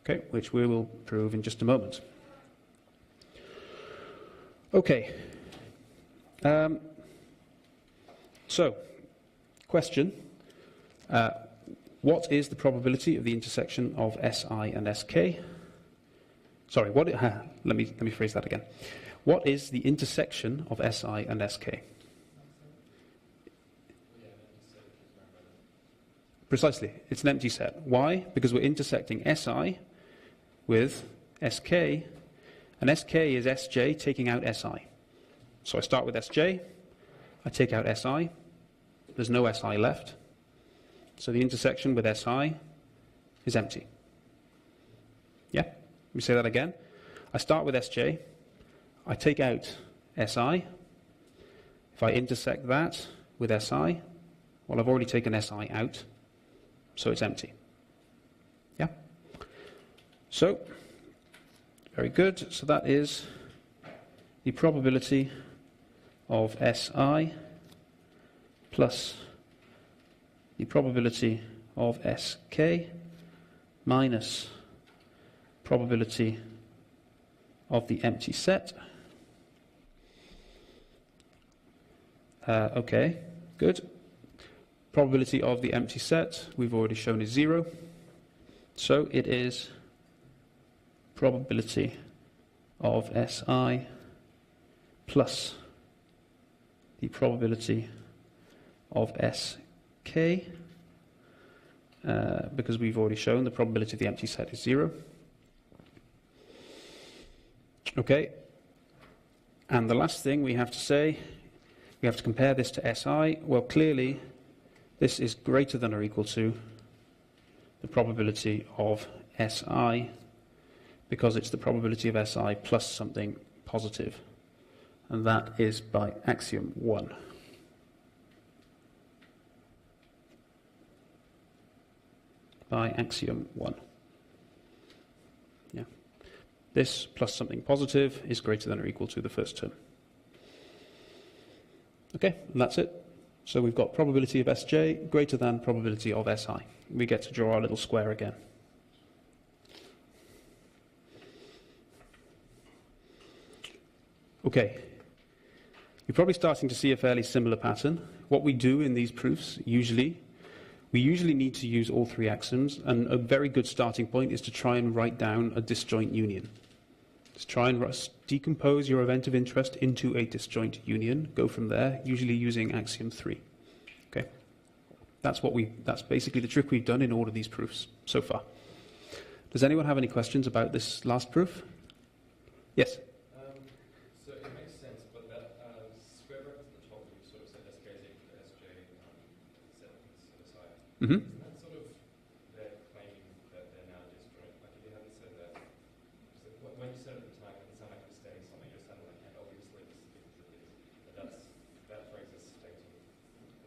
Okay, which we will prove in just a moment. Okay. So, question. What is the probability of the intersection of Si and Sk? Sorry, let me phrase that again. What is the intersection of Si and Sk? Precisely, it's an empty set. Why? Because we're intersecting Si with Sk, and Sk is Sj taking out Si. So I start with Sj, I take out Si, there's no Si left, so the intersection with Si is empty. Yeah? Let me say that again. I start with Sj, I take out Si, if I intersect that with Si, well, I've already taken Si out, so it's empty. Yeah? So, very good. So that is the probability of Si plus the probability of Sk minus probability of the empty set. Okay, good. Probability of the empty set, we've already shown is 0. So it is probability of Si plus the probability of Sk because we've already shown the probability of the empty set is 0. Okay, and the last thing we have to say, we have to compare this to SI. Well, clearly, this is greater than or equal to the probability of SI, because it's the probability of SI plus something positive, and that is by axiom 1. By axiom 1. Yeah. This plus something positive is greater than or equal to the first term. Okay, and that's it. So we've got probability of Sj greater than probability of Si. We get to draw our little square again. Okay, you're probably starting to see a fairly similar pattern. What we do in these proofs, we usually need to use all three axioms, and a very good starting point is to try and write down a disjoint union. Just try and decompose your event of interest into a disjoint union. Go from there, usually using axiom 3. Okay, that's basically the trick we've done in all of these proofs so far. Does anyone have any questions about this last proof? Yes. So it makes sense, but that square bracket at the top, you sort of said Sk is equal to Sj set aside. Mm-hmm. Isn't that sort of they're claiming that they're now disjoint? Like if you haven't said that, when you said it at the time, it sounded like you're stating something. You're saying like, yeah, obviously this is equal to this, but that phrase is stating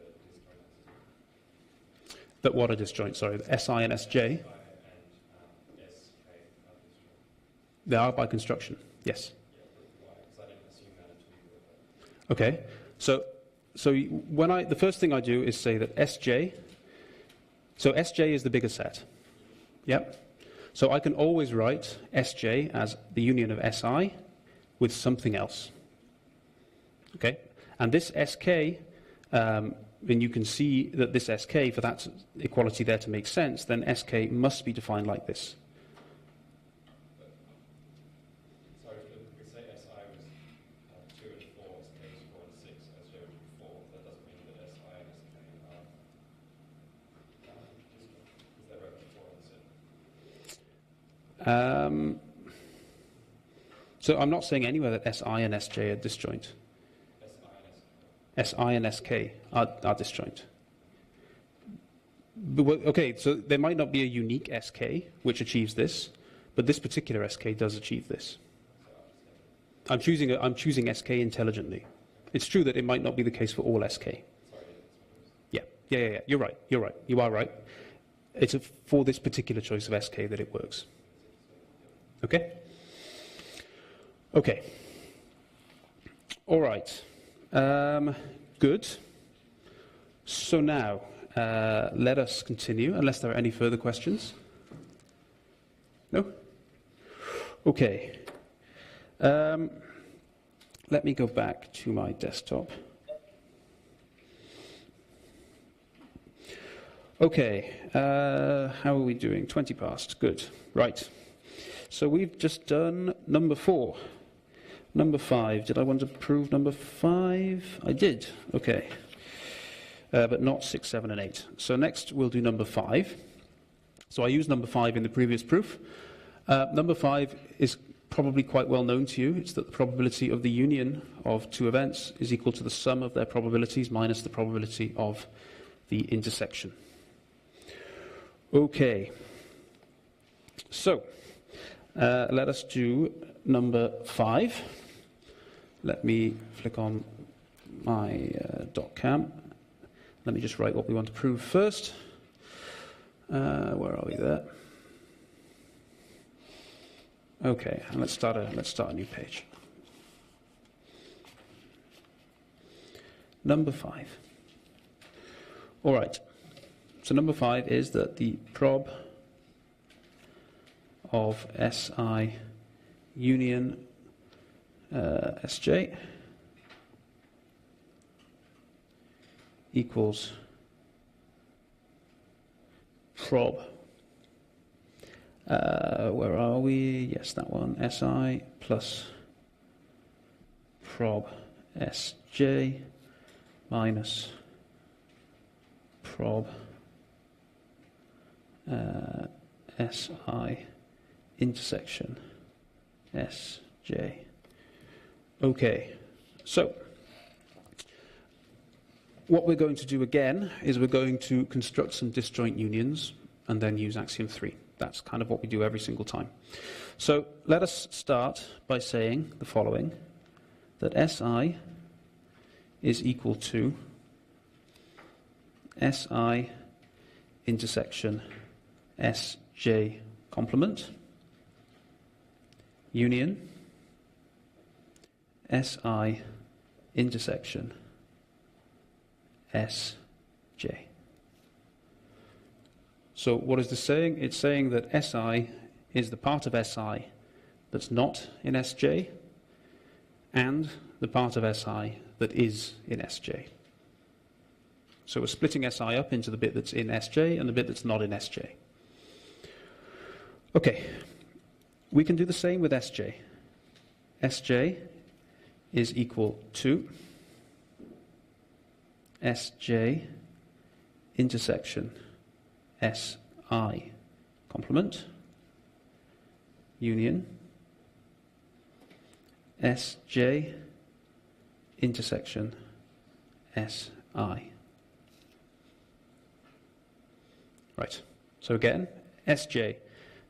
the disjoint. That what are disjoint? Sorry, the Si and Sj. They are by construction. Yes. Okay. So when the first thing I do is say that Sj. So Sj is the bigger set. Yep. So I can always write Sj as the union of Si with something else. Okay. And this Sk, and you can see that this Sk, for that equality there to make sense, then Sk must be defined like this. So I'm not saying anywhere that Si and Sj are disjoint. Si and Sk are disjoint. Okay, so there might not be a unique Sk which achieves this, but this particular Sk does achieve this. I'm choosing Sk intelligently. It's true that it might not be the case for all Sk. Yeah. You're right. You are right. It's for this particular choice of Sk that it works. Okay? Okay. All right. Good. So now, let us continue, unless there are any further questions. No? Okay. Let me go back to my desktop. Okay. How are we doing? 20 past. Good. Right. So we've just done number 4. Number 5. Did I want to prove number 5? I did. Okay. But not 6, 7, and 8. So next we'll do number 5. So I used number 5 in the previous proof. Number 5 is probably quite well known to you. It's that the probability of the union of two events is equal to the sum of their probabilities minus the probability of the intersection. Okay. So let us do number 5. Let me flick on my .cam. Let me just write what we want to prove first. Where are we there? Okay, and let's start a new page. Number 5. All right. So number 5 is that the prob of Si union Sj equals prob. Where are we? Yes, that one. Si plus prob Sj minus prob Si intersection Sj. Okay, so what we're going to do again is we're going to construct some disjoint unions and then use axiom 3. That's kind of what we do every single time. So let us start by saying the following, that Si is equal to Si intersection Sj complement union Si intersection Sj. So what is this saying? It's saying that Si is the part of Si that's not in Sj and the part of Si that is in Sj. So we're splitting Si up into the bit that's in Sj and the bit that's not in Sj. Okay, we can do the same with Sj. Sj is equal to Sj intersection Si complement union Sj intersection Si. Right, so again, Sj,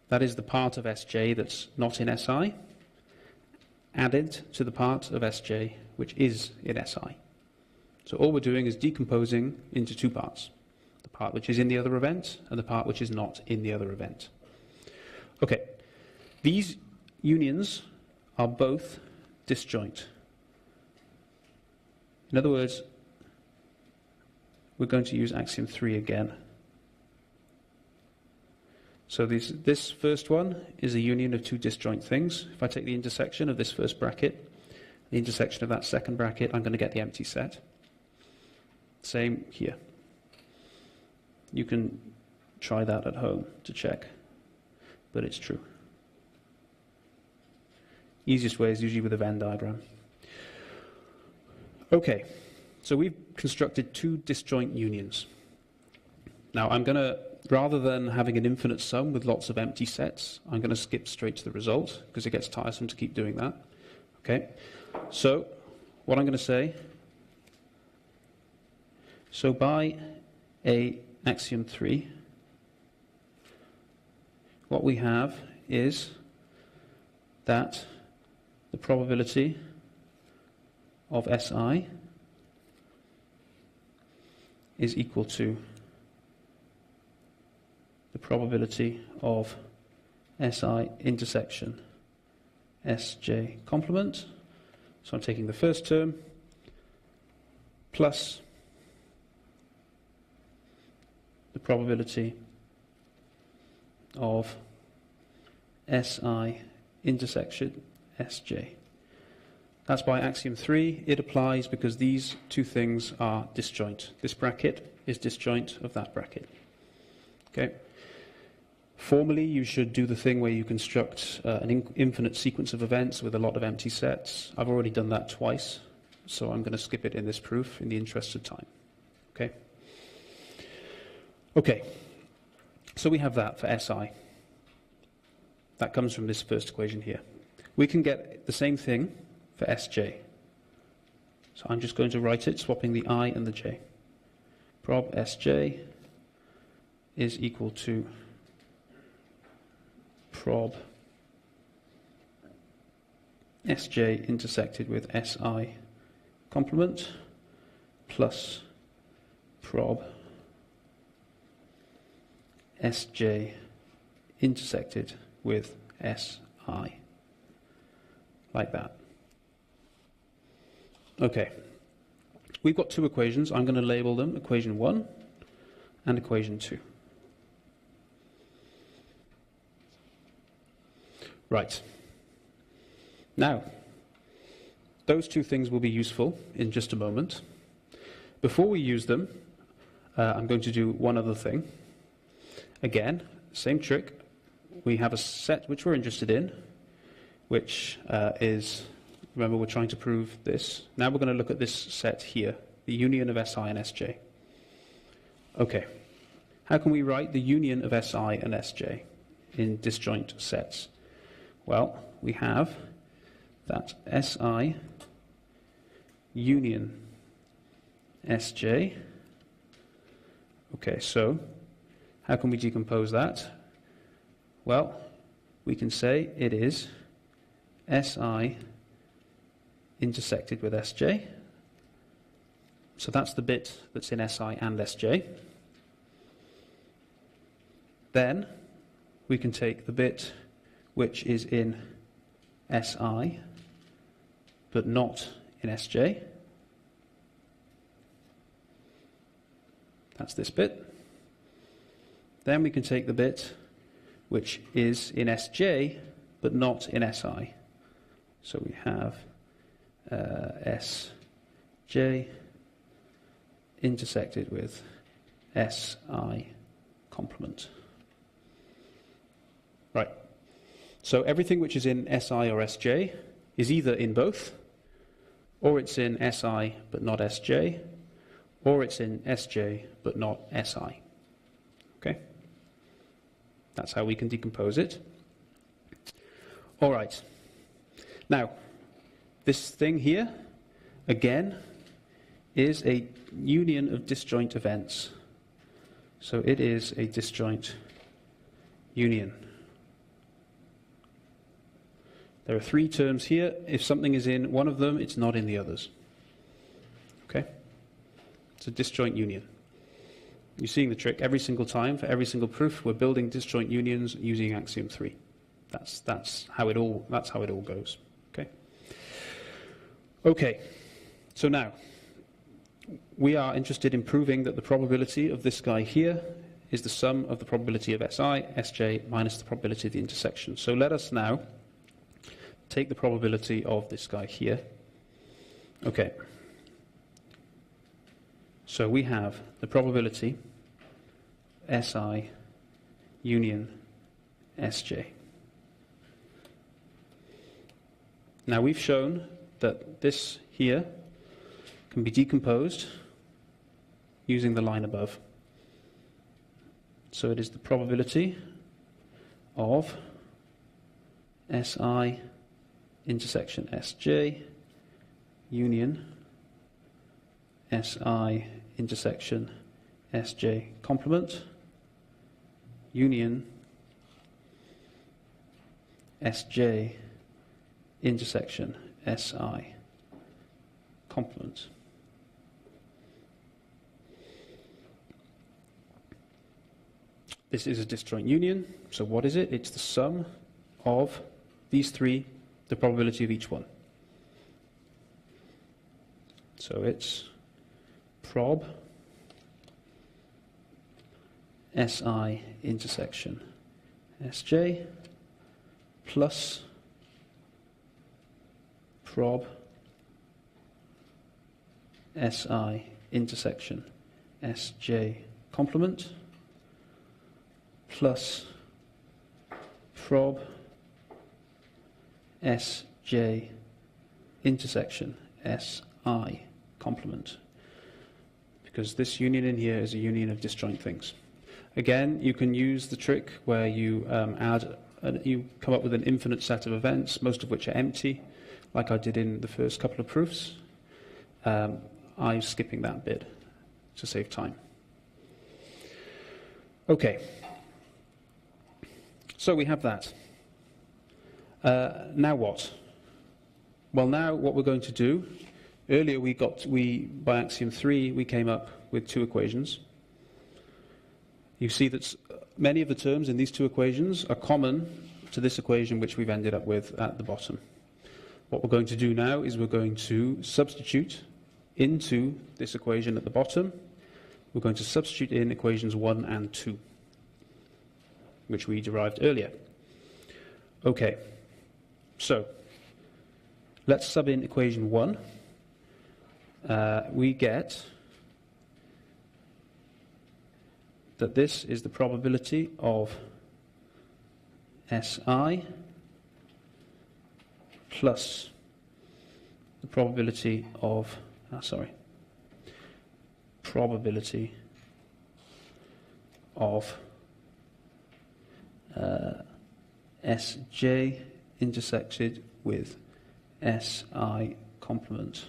that is the part of Sj that's not in Si, added to the part of Sj which is in Si. So all we're doing is decomposing into two parts, the part which is in the other event and the part which is not in the other event. Okay, these unions are both disjoint. In other words, we're going to use axiom 3 again. So this first one is a union of two disjoint things. If I take the intersection of this first bracket, the intersection of that second bracket, I'm going to get the empty set. Same here. You can try that at home to check, but it's true. Easiest way is usually with a Venn diagram. Okay, so we've constructed two disjoint unions. Now I'm going to, rather than having an infinite sum with lots of empty sets, I'm going to skip straight to the result because it gets tiresome to keep doing that. Okay, so what I'm going to say, so by axiom 3, what we have is that the probability of Si is equal to the probability of Si intersection Sj complement. So I'm taking the first term plus the probability of Si intersection Sj. That's by axiom 3. It applies because these two things are disjoint. This bracket is disjoint of that bracket. Okay. Formally, you should do the thing where you construct an infinite sequence of events with a lot of empty sets. I've already done that twice, so I'm going to skip it in this proof in the interest of time. Okay. Okay. So we have that for Si. That comes from this first equation here. We can get the same thing for Sj. So I'm just going to write it, swapping the I and the j. Prob Sj is equal to prob Sj intersected with Si complement plus prob Sj intersected with Si. Like that. Okay. We've got two equations. I'm going to label them equation 1 and equation 2. Right. Now, those two things will be useful in just a moment. Before we use them, I'm going to do one other thing. Again, same trick. We have a set which we're interested in, which is, remember we're trying to prove this. Now we're going to look at this set here, the union of Si and Sj. Okay, how can we write the union of Si and Sj in disjoint sets? Well, we have that Si union Sj. Okay, so how can we decompose that? Well, we can say it is Si intersected with Sj. So that's the bit that's in Si and Sj. Then we can take the bit which is in Si but not in Sj. That's this bit. Then we can take the bit which is in Sj but not in Si. So we have Sj intersected with Si complement. Right. So everything which is in Si or Sj is either in both, or it's in Si but not Sj, or it's in Sj but not Si. Okay? That's how we can decompose it. All right. Now, this thing here, again, is a union of disjoint events. So it is a disjoint union. There are three terms here. If something is in one of them, it's not in the others. Okay? It's a disjoint union. You're seeing the trick every single time. For every single proof, we're building disjoint unions using axiom 3. That's how it all goes. Okay? Okay. So now, we are interested in proving that the probability of this guy here is the sum of the probability of Si, Sj, minus the probability of the intersection. So let us now take the probability of this guy here. Okay. So we have the probability Si union Sj. Now we've shown that this here can be decomposed using the line above. So it is the probability of Si intersection Sj union Si intersection Sj complement union Sj intersection Si complement. This is a disjoint union, so what is it? It's the sum of these three, the probability of each one. So it's prob Si intersection Sj plus prob Si intersection Sj complement plus prob Sj intersection Si complement. Because this union in here is a union of disjoint things. Again, you can use the trick where you you come up with an infinite set of events, most of which are empty, like I did in the first couple of proofs. I'm skipping that bit to save time. Okay. So we have that. Now what? Well, now what we're going to do, earlier by axiom 3, we came up with two equations. You see that many of the terms in these two equations are common to this equation which we've ended up with at the bottom. What we're going to do now is we're going to substitute into this equation at the bottom. We're going to substitute in equations 1 and 2, which we derived earlier. Okay, so let's sub in equation 1. We get that this is the probability of Si plus the probability of, probability of Sj intersected with Si complement.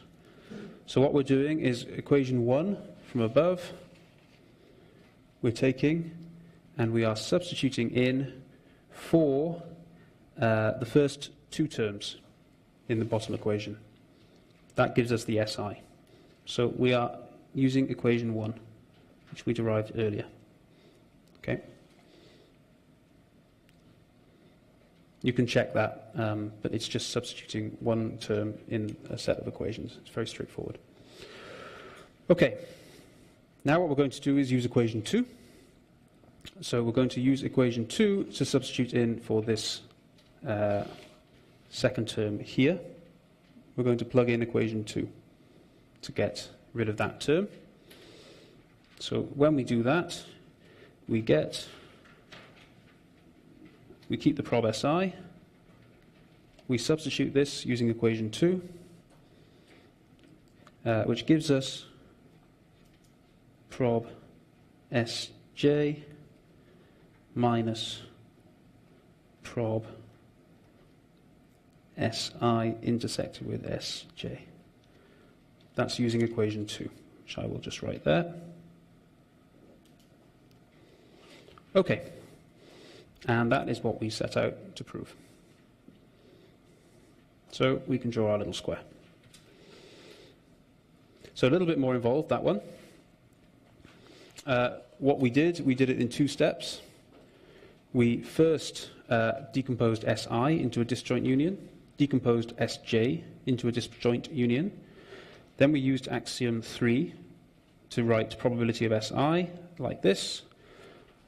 So what we're doing is equation 1 from above, we're taking and we are substituting in for the first two terms in the bottom equation. That gives us the Si. So we are using equation 1, which we derived earlier. Okay? You can check that, but it's just substituting one term in a set of equations. It's very straightforward. Okay. Now what we're going to do is use equation 2. So we're going to use equation 2 to substitute in for this second term here. We're going to plug in equation 2 to get rid of that term. So when we do that, we keep the prob Si, we substitute this using equation 2, which gives us prob Sj minus prob Si intersected with Sj. That's using equation 2, which I will just write there. Okay, and that is what we set out to prove. So we can draw our little square. So a little bit more involved, that one. What we did it in two steps. We first decomposed Si into a disjoint union, decomposed Sj into a disjoint union. Then we used axiom 3 to write probability of Si like this,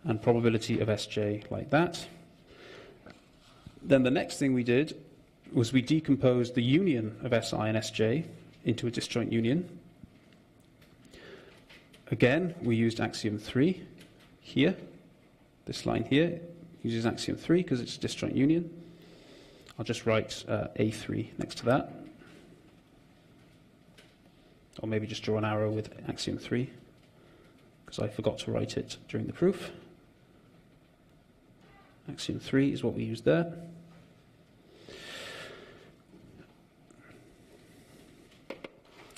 and probability of Sj like that. Then the next thing we did was we decomposed the union of Si and Sj into a disjoint union. Again, we used axiom 3 here. This line here uses axiom 3 because it's a disjoint union. I'll just write A3 next to that. Or maybe just draw an arrow with axiom 3 because I forgot to write it during the proof. Axiom 3 is what we used there.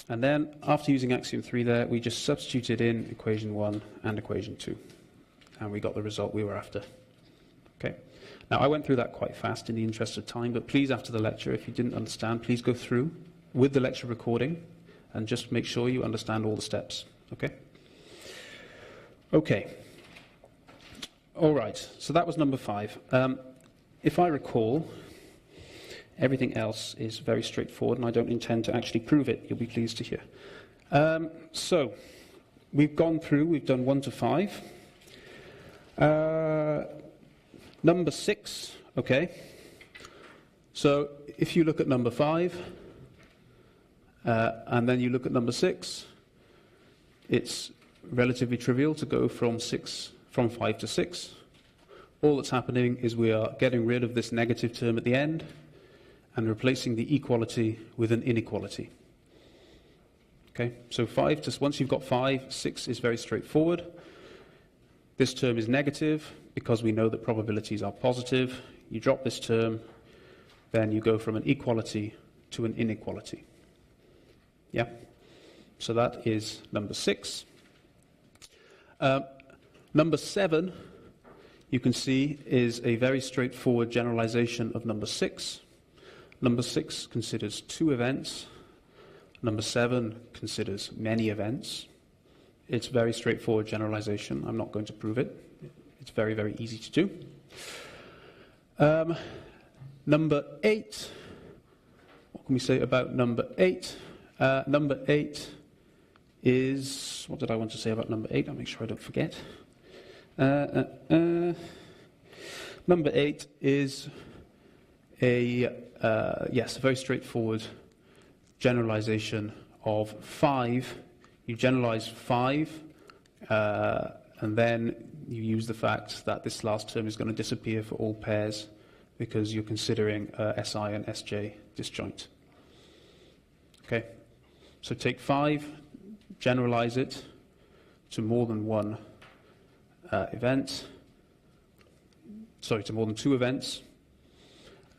And then, after using axiom 3 there, we just substituted in equation 1 and equation 2. And we got the result we were after. Okay. Now, I went through that quite fast in the interest of time, but please, after the lecture, if you didn't understand, please go through with the lecture recording and just make sure you understand all the steps. Okay? Okay. All right. So that was number 5. If I recall, everything else is very straightforward, and I don't intend to actually prove it. You'll be pleased to hear. So, we've gone through, we've done 1 to 5. Number 6, okay. So, if you look at number 5, and then you look at number 6, it's relatively trivial to go from 5 to 6. All that's happening is we are getting rid of this negative term at the end and replacing the equality with an inequality. Okay, so once you've got 5, 6 is very straightforward. This term is negative because we know that probabilities are positive. You drop this term, then you go from an equality to an inequality. Yeah, so that is number 6. Number 7, you can see, is a very straightforward generalization of number 6. Number 6 considers 2 events. Number 7 considers many events. It's very straightforward generalization. I'm not going to prove it. It's very, very easy to do. Number 8, what can we say about number 8? Number 8 is, what did I want to say about number 8? I'll make sure I don't forget. Number 8 is a very straightforward generalization of 5. You generalize 5, and then you use the fact that this last term is going to disappear for all pairs because you're considering Si and Sj disjoint. Okay, so take 5, generalize it to more than one event, sorry, to more than two events,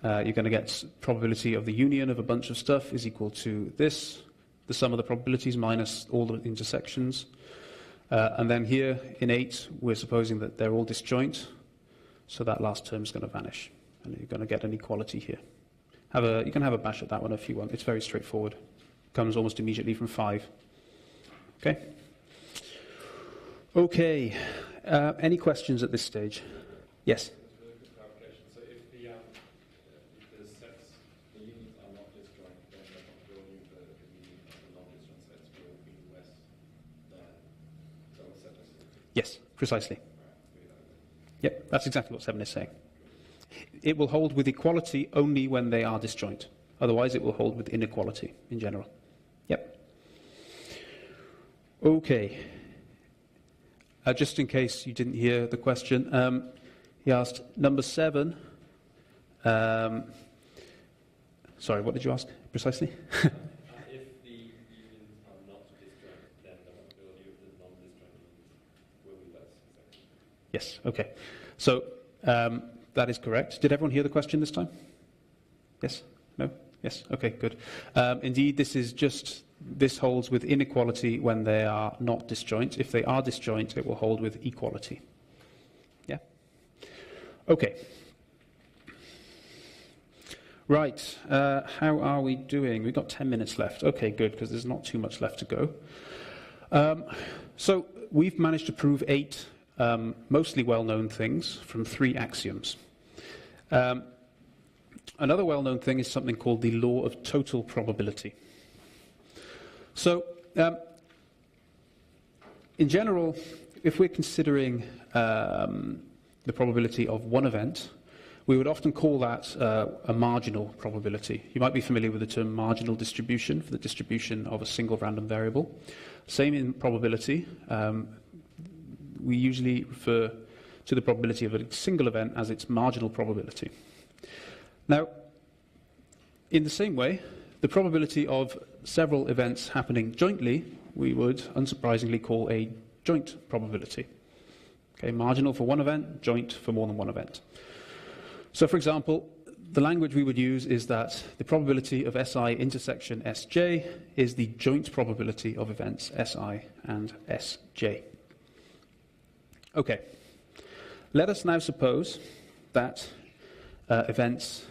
you're going to get probability of the union of a bunch of stuff is equal to this, the sum of the probabilities minus all the intersections. And then here in 8, we're supposing that they're all disjoint, so that last term is going to vanish, and you're going to get an equality here. You can have a bash at that one if you want. It's very straightforward. Comes almost immediately from 5. Okay? Okay. Any questions at this stage? Yes? Really good clarification. So if the sets, the unions are not disjoint, then the probability of the union of the non-disjoint sets will be less than. Is that what 7 is? Yes, precisely. Right. Yep, that's exactly what 7 is saying. It will hold with equality only when they are disjoint. Otherwise, it will hold with inequality in general. Yep. Okay. Just in case you didn't hear the question, he asked number 7. Sorry, what did you ask precisely? If the unions are not disjoint, then the probability of the non-disjoint unions will be less. Exactly. Yes, okay. So that is correct. Did everyone hear the question this time? Yes? No? Yes? Okay, good. Indeed, this holds with inequality when they are not disjoint. If they are disjoint, it will hold with equality. Yeah? Okay. Right. How are we doing? We've got 10 minutes left. Okay, good, because there's not too much left to go. So we've managed to prove 8 mostly well-known things from 3 axioms. Another well-known thing is something called the law of total probability. So, in general, if we're considering the probability of one event, we would often call that a marginal probability. You might be familiar with the term marginal distribution for the distribution of a single random variable. Same in probability. We usually refer to the probability of a single event as its marginal probability. Now, in the same way, the probability of several events happening jointly, we would unsurprisingly call a joint probability. Okay, marginal for one event, joint for more than one event. So, for example, the language we would use is that the probability of SI intersection Sj is the joint probability of events Si and Sj. Okay, let us now suppose that events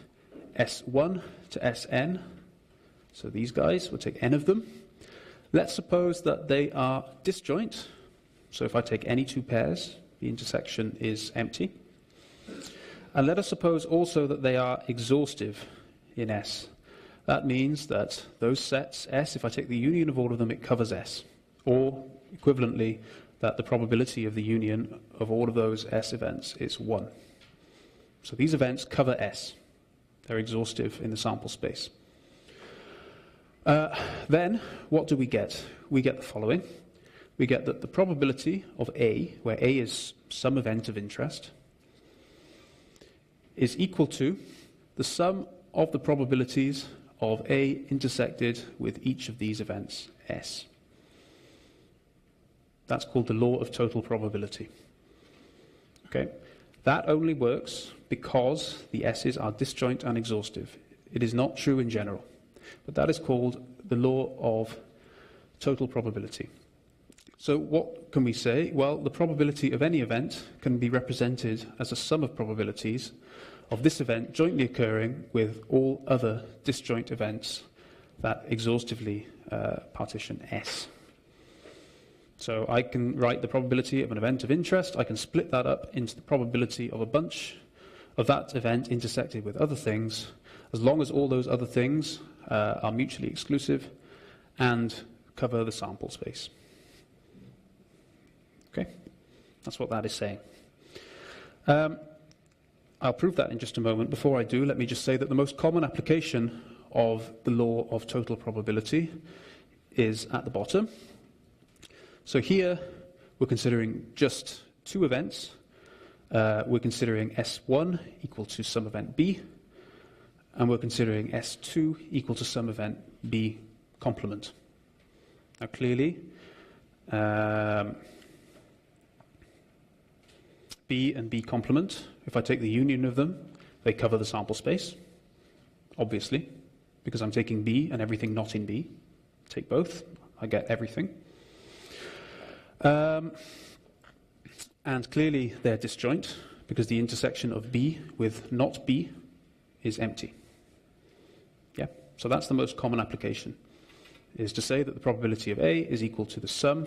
S1 to Sn, so these guys, we'll take n of them. Let's suppose that they are disjoint. So if I take any 2 pairs, the intersection is empty. And let us suppose also that they are exhaustive in S. That means that those sets S, if I take the union of all of them, it covers S. Or, equivalently, that the probability of the union of all of those S events is 1. So these events cover S. They're exhaustive in the sample space. Then, what do we get? We get the following. We get that the probability of A, where A is some event of interest, is equal to the sum of the probabilities of A intersected with each of these events, S. That's called the law of total probability. Okay? That only works because the S's are disjoint and exhaustive. It is not true in general. But that is called the law of total probability. So what can we say? Well, the probability of any event can be represented as a sum of probabilities of this event jointly occurring with all other disjoint events that exhaustively partition S. So I can write the probability of an event of interest. I can split that up into the probability of a bunch of that event intersected with other things, as long as all those other things are mutually exclusive and cover the sample space. Okay? That's what that is saying. I'll prove that in just a moment. Before I do, let me just say that the most common application of the law of total probability is at the bottom. So here, we're considering just 2 events. We're considering S1 equal to some event B, and we're considering S2 equal to some event B complement. Now clearly, B and B complement, if I take the union of them, they cover the sample space, obviously, because I'm taking B and everything not in B. Take both, I get everything. And clearly they're disjoint, because the intersection of B with not B is empty. Yeah, so that's the most common application, is to say that the probability of A is equal to the sum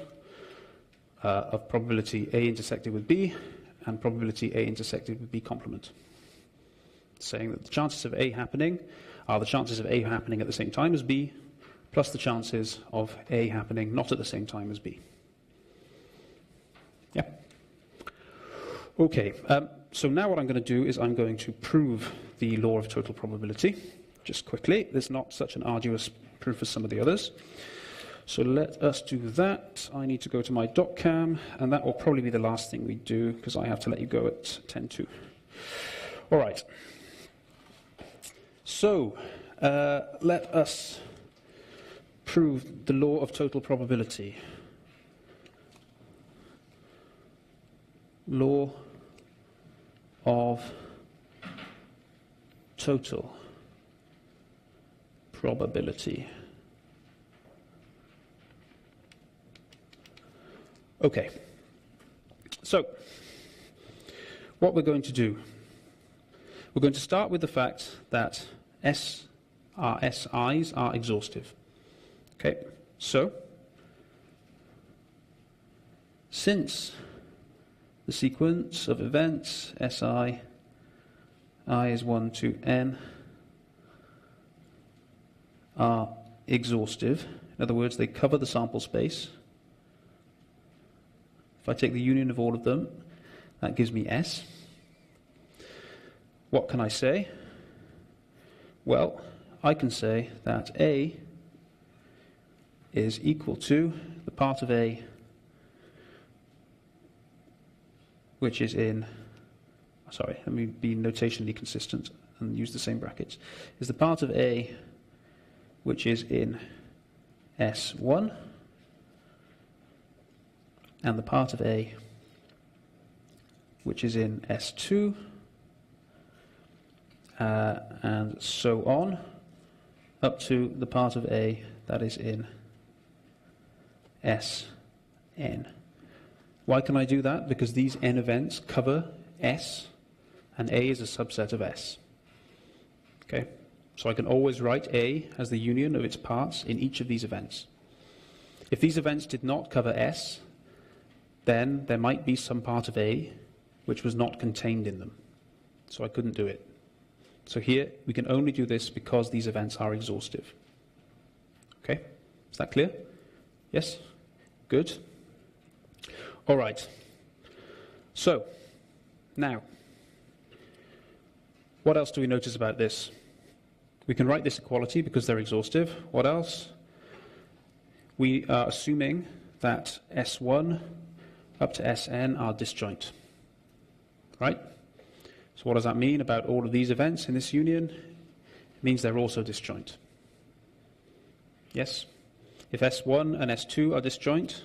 of probability A intersected with B and probability A intersected with B complement. Saying that the chances of A happening are the chances of A happening at the same time as B plus the chances of A happening not at the same time as B. Yeah. Okay, so now what I'm going to do is I'm going to prove the law of total probability. Just quickly, there's not such an arduous proof as some of the others. So let us do that. I need to go to my doccam, and that will probably be the last thing we do, because I have to let you go at 10:02. All right. So let us prove the law of total probability. Law of total probability. Okay, so what we're going to do, we're going to start with the fact that our SIs are exhaustive. Okay, so since the sequence of events SI, I is 1 to n, are exhaustive, in other words, they cover the sample space. If I take the union of all of them, that gives me S. What can I say? Well, I can say that A is equal to the part of A which is in, sorry, let me be notationally consistent and use the same brackets, is the part of A which is in S1 and the part of A which is in S2 and so on up to the part of A that is in Sn. Why can I do that? Because these n events cover S and A is a subset of S. Okay? So I can always write A as the union of its parts in each of these events. If these events did not cover S, then there might be some part of A which was not contained in them. So I couldn't do it. So here, we can only do this because these events are exhaustive. Okay? Is that clear? Yes? Good. All right. So, now, what else do we notice about this? We can write this equality because they're exhaustive. What else? We are assuming that S1 up to Sn are disjoint. Right? So what does that mean about all of these events in this union? It means they're also disjoint. Yes? If S1 and S2 are disjoint,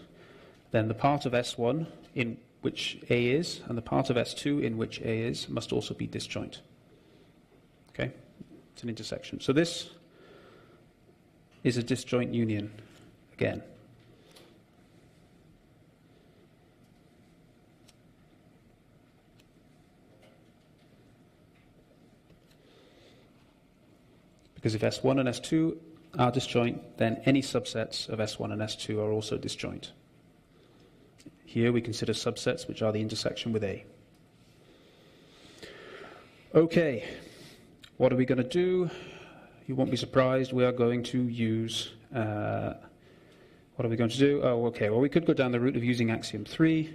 then the part of S1 in which A is and the part of S2 in which A is must also be disjoint. Okay? It's an intersection. So this is a disjoint union again. Because if S1 and S2 are disjoint, then any subsets of S1 and S2 are also disjoint. Here we consider subsets which are the intersection with A. Okay, what are we going to do? You won't be surprised, we are going to use, what are we going to do? Oh, okay, well we could go down the route of using axiom 3.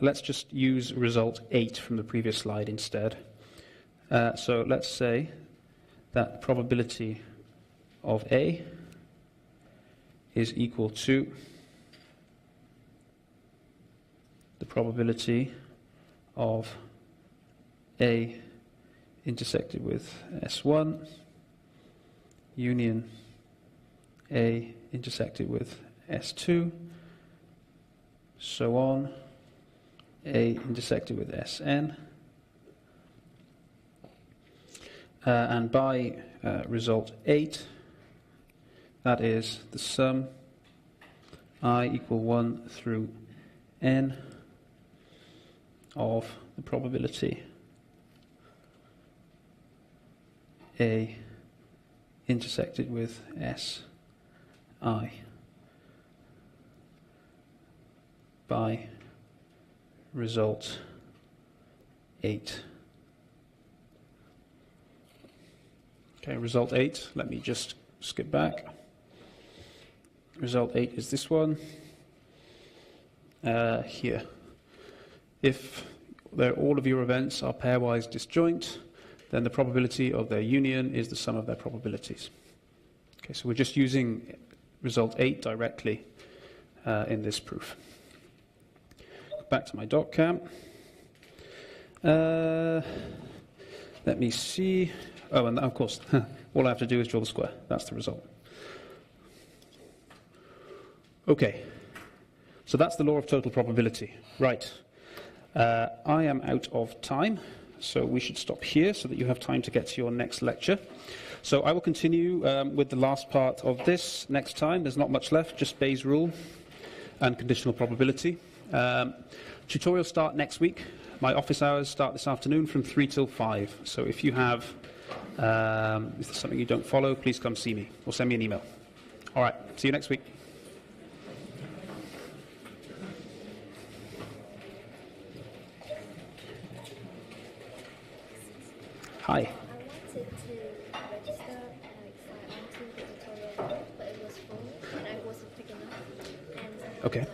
Let's just use result 8 from the previous slide instead. So let's say that the probability of A is equal to the probability of A intersected with S1 union A intersected with S2, so on, A intersected with Sn. And by result 8, that is the sum I equal 1 through n of the probability A intersected with Si by result 8. Okay, result 8, let me just skip back. Result 8 is this one here. If all of your events are pairwise disjoint, then the probability of their union is the sum of their probabilities. Okay, so we're just using result 8 directly in this proof. Back to my dockamp. Let me see. Oh, and of course, all I have to do is draw the square. That's the result. Okay, so that's the law of total probability. Right. I am out of time, so we should stop here so that you have time to get to your next lecture. So I will continue with the last part of this next time. There's not much left, just Bayes' rule and conditional probability. Tutorials start next week. My office hours start this afternoon from 3 till 5. So if you have, if there's something you don't follow, please come see me or send me an email. All right, see you next week. Hi. I wanted to register and sign on to the tutorial, but it was full and I wasn't picking up. And Okay.